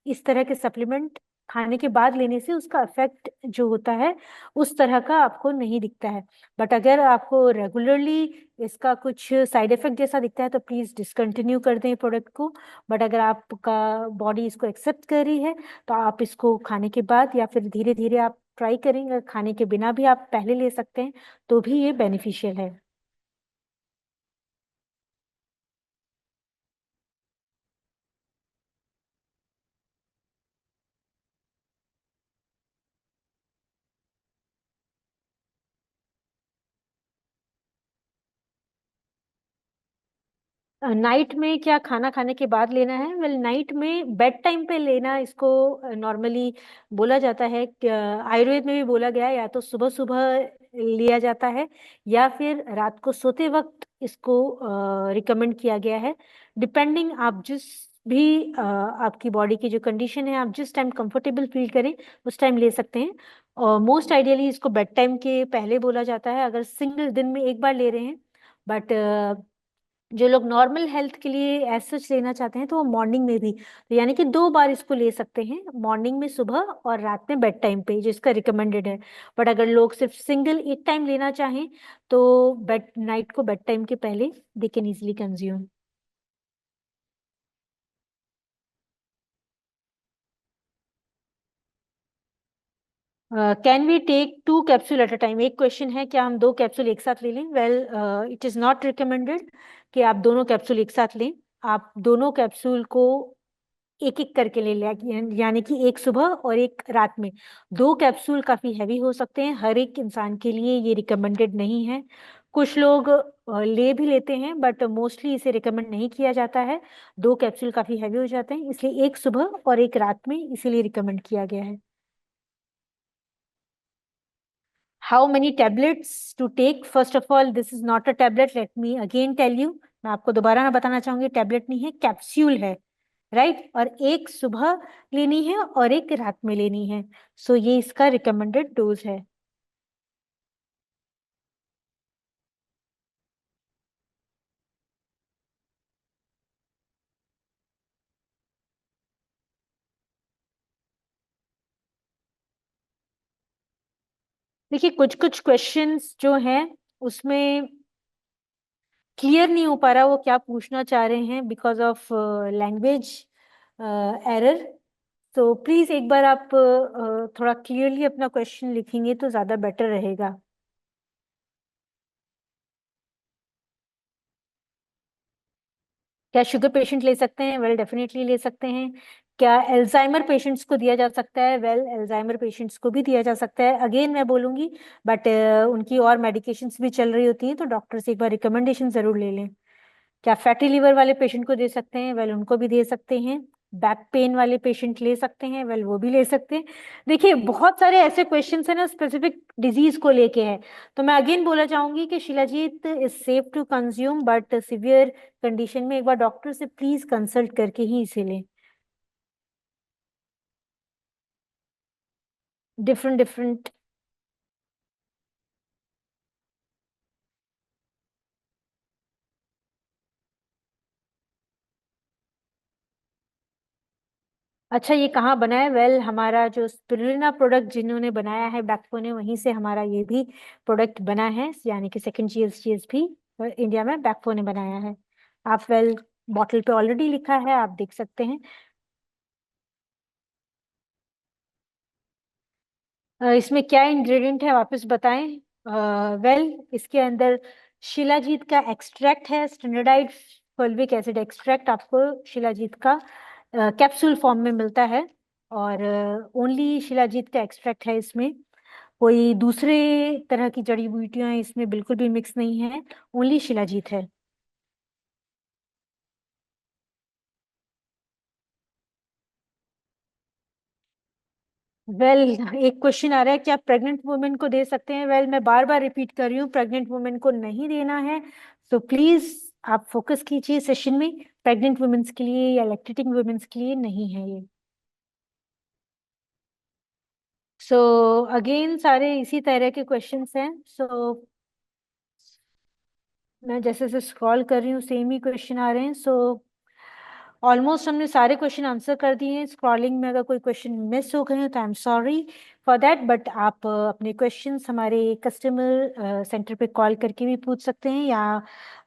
इस तरह के सप्लीमेंट खाने के बाद लेने से उसका इफेक्ट जो होता है उस तरह का आपको नहीं दिखता है। बट अगर आपको रेगुलरली इसका कुछ साइड इफेक्ट जैसा दिखता है तो प्लीज डिसकंटिन्यू कर दें प्रोडक्ट को। बट अगर आपका बॉडी इसको एक्सेप्ट कर रही है तो आप इसको खाने के बाद या फिर धीरे धीरे आप ट्राई करेंगे, खाने के बिना भी आप पहले ले सकते हैं, तो भी ये बेनिफिशियल है। नाइट में क्या खाना खाने के बाद लेना है? वेल, नाइट में बेड टाइम पे लेना इसको नॉर्मली बोला जाता है कि, आयुर्वेद में भी बोला गया है, या तो सुबह सुबह लिया जाता है या फिर रात को सोते वक्त इसको रिकमेंड किया गया है। डिपेंडिंग आप जिस भी आपकी बॉडी की जो कंडीशन है, आप जिस टाइम कंफर्टेबल फील करें उस टाइम ले सकते हैं। और मोस्ट आइडियली इसको बेड टाइम के पहले बोला जाता है अगर सिंगल दिन में एक बार ले रहे हैं। बट जो लोग नॉर्मल हेल्थ के लिए एज सच लेना चाहते हैं तो वो मॉर्निंग में भी, तो यानी कि 2 बार इसको ले सकते हैं, मॉर्निंग में सुबह और रात में बेड टाइम पे, जिसका रिकमेंडेड है। बट अगर लोग सिर्फ सिंगल एक टाइम लेना चाहें तो बेड नाइट को बेड टाइम के पहले they can easily consume. Can we take 2 capsule at a time? एक क्वेश्चन है, क्या हम 2 कैप्सूल एक साथ ले लें? Well, it is not recommended कि आप दोनों कैप्सूल एक साथ लें। आप दोनों कैप्सूल को एक एक करके ले लिया, यानी कि एक सुबह और एक रात में। 2 कैप्सूल काफी हैवी हो सकते हैं, हर एक इंसान के लिए ये रिकमेंडेड नहीं है। कुछ लोग ले भी लेते हैं बट मोस्टली इसे रिकमेंड नहीं किया जाता है। 2 कैप्सूल काफी हैवी हो जाते हैं, इसलिए एक सुबह और एक रात में इसीलिए रिकमेंड किया गया है। How many tablets to take? First of all, this is not a tablet. Let me again tell you. मैं आपको दोबारा मैं बताना चाहूंगी, टेबलेट नहीं है, कैप्सूल है, राइट? और एक सुबह लेनी है और एक रात में लेनी है. सो ये इसका रिकमेंडेड डोज है. देखिए, कुछ कुछ क्वेश्चंस जो हैं उसमें क्लियर नहीं हो पा रहा वो क्या पूछना चाह रहे हैं, बिकॉज ऑफ लैंग्वेज एरर. तो प्लीज एक बार आप थोड़ा क्लियरली अपना क्वेश्चन लिखेंगे तो ज्यादा बेटर रहेगा. क्या शुगर पेशेंट ले सकते हैं? वेल, डेफिनेटली ले सकते हैं. क्या एल्जाइमर पेशेंट्स को दिया जा सकता है? वेल, एल्जाइमर पेशेंट्स को भी दिया जा सकता है. अगेन मैं बोलूंगी, बट उनकी और मेडिकेशंस भी चल रही होती हैं, तो डॉक्टर से एक बार रिकमेंडेशन जरूर ले लें. क्या फैटी लिवर वाले पेशेंट को दे सकते हैं? वेल, उनको भी दे सकते हैं. बैक पेन वाले पेशेंट ले सकते हैं? वेल, वो भी ले सकते हैं. देखिए, बहुत सारे ऐसे क्वेश्चंस हैं ना, स्पेसिफिक डिजीज को लेके है. तो मैं अगेन बोला चाहूंगी कि shilajit is safe to consume, but severe condition में एक बार डॉक्टर से प्लीज कंसल्ट करके ही इसे लें. Different different. अच्छा, ये कहाँ बना है? वेल, हमारा जो स्पिरुलिना प्रोडक्ट जिन्होंने बनाया है बैकबो ने, वहीं से हमारा ये भी प्रोडक्ट बना है, यानी कि सेकंड जीएसजीएस भी इंडिया में बैकबो ने बनाया है. आप वेल, बॉटल पे ऑलरेडी लिखा है, आप देख सकते हैं. इसमें क्या इंग्रेडिएंट है वापस बताएं. वेल, इसके अंदर शिलाजीत का एक्सट्रैक्ट है, स्टैंडर्डाइज फॉल्विक एसिड एक्सट्रैक्ट आपको शिलाजीत का कैप्सूल फॉर्म में मिलता है. और ओनली शिलाजीत का एक्सट्रैक्ट है इसमें. कोई दूसरे तरह की जड़ी बूटियां इसमें बिल्कुल भी मिक्स नहीं है, ओनली शिलाजीत है. वेल, एक क्वेश्चन आ रहा है, क्या प्रेग्नेंट वुमेन को दे सकते हैं? वेल, मैं बार बार रिपीट कर रही हूँ, प्रेग्नेंट वुमेन को नहीं देना है. तो प्लीज आप फोकस कीजिए सेशन में. प्रेग्नेंट वुमेन्स के लिए या लैक्टेटिंग वुमेन्स के लिए नहीं है ये. सो अगेन सारे इसी तरह के क्वेश्चंस हैं. सो मैं जैसे जैसे स्क्रॉल कर रही हूँ, सेम ही क्वेश्चन आ रहे हैं. सो ऑलमोस्ट हमने सारे क्वेश्चन आंसर कर दिए हैं. स्क्रॉलिंग में अगर कोई क्वेश्चन मिस हो गए हैं तो I am sorry for that, but आप अपने क्वेश्चंस हमारे कस्टमर सेंटर पे कॉल करके भी पूछ सकते हैं, या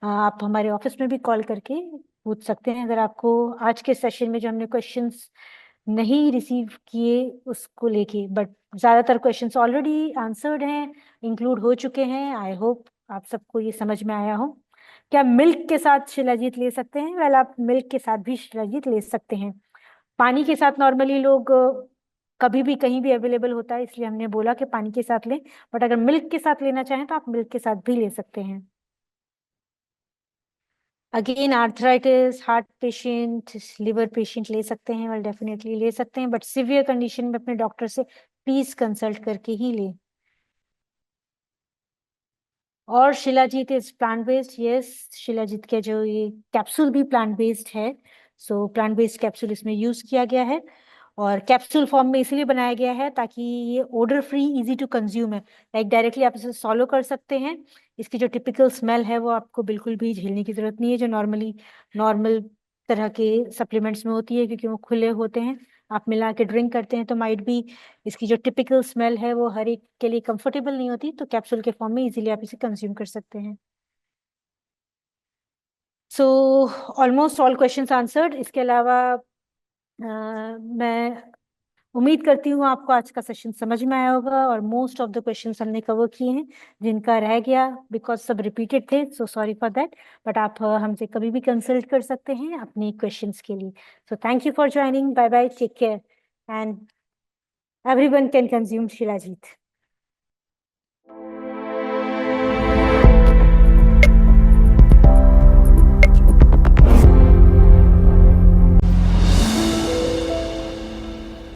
आप हमारे ऑफिस में भी कॉल करके पूछ सकते हैं, अगर आपको आज के सेशन में जो हमने क्वेश्चंस नहीं रिसीव किए उसको लेके. बट ज़्यादातर क्वेश्चंस ऑलरेडी आंसर्ड हैं, इंक्लूड हो चुके हैं. आई होप आप सबको ये समझ में आया हो. क्या मिल्क के साथ शिलाजीत ले सकते हैं? वेल, आप मिल्क के साथ भी शिलाजीत ले सकते हैं. पानी के साथ नॉर्मली लोग कभी भी कहीं भी अवेलेबल होता है, इसलिए हमने बोला कि पानी के साथ लें. बट अगर मिल्क के साथ लेना चाहें तो आप मिल्क के साथ भी ले सकते हैं. Again, arthritis, heart patient, liver patient ले सकते हैं? वेल, डेफिनेटली ले सकते हैं, बट सिवियर कंडीशन में अपने डॉक्टर से प्लीज कंसल्ट करके ही लें. और shilajit is plant based. Yes, shilajit के जो ये कैप्सूल भी प्लांट बेस्ड है. सो प्लांट बेस्ड कैप्सूल इसमें यूज किया गया है, और कैप्सूल फॉर्म में इसलिए बनाया गया है ताकि ये odour free, easy to consume है. लाइक डायरेक्टली आप इसे सॉलो कर सकते हैं. इसकी जो टिपिकल स्मेल है वो आपको बिल्कुल भी झेलने की जरूरत नहीं है, जो नॉर्मली नॉर्मल तरह के सप्लीमेंट्स में होती है, क्योंकि वो खुले होते हैं. आप मिला के ड्रिंक करते हैं तो माइट भी इसकी जो टिपिकल स्मेल है वो हर एक के लिए कंफर्टेबल नहीं होती. तो कैप्सूल के फॉर्म में इजीली आप इसे कंज्यूम कर सकते हैं. So almost all questions answered. इसके अलावा मैं उम्मीद करती हूँ आपको आज का सेशन समझ में आया होगा, और मोस्ट ऑफ द क्वेश्चंस हमने कवर किए हैं. जिनका रह गया, बिकॉज सब रिपीटेड थे, so sorry for that. But आप हमसे कभी भी कंसल्ट कर सकते हैं अपने क्वेश्चंस के लिए. So thank you for joining. Bye bye, take care, and everyone can consume shilajit.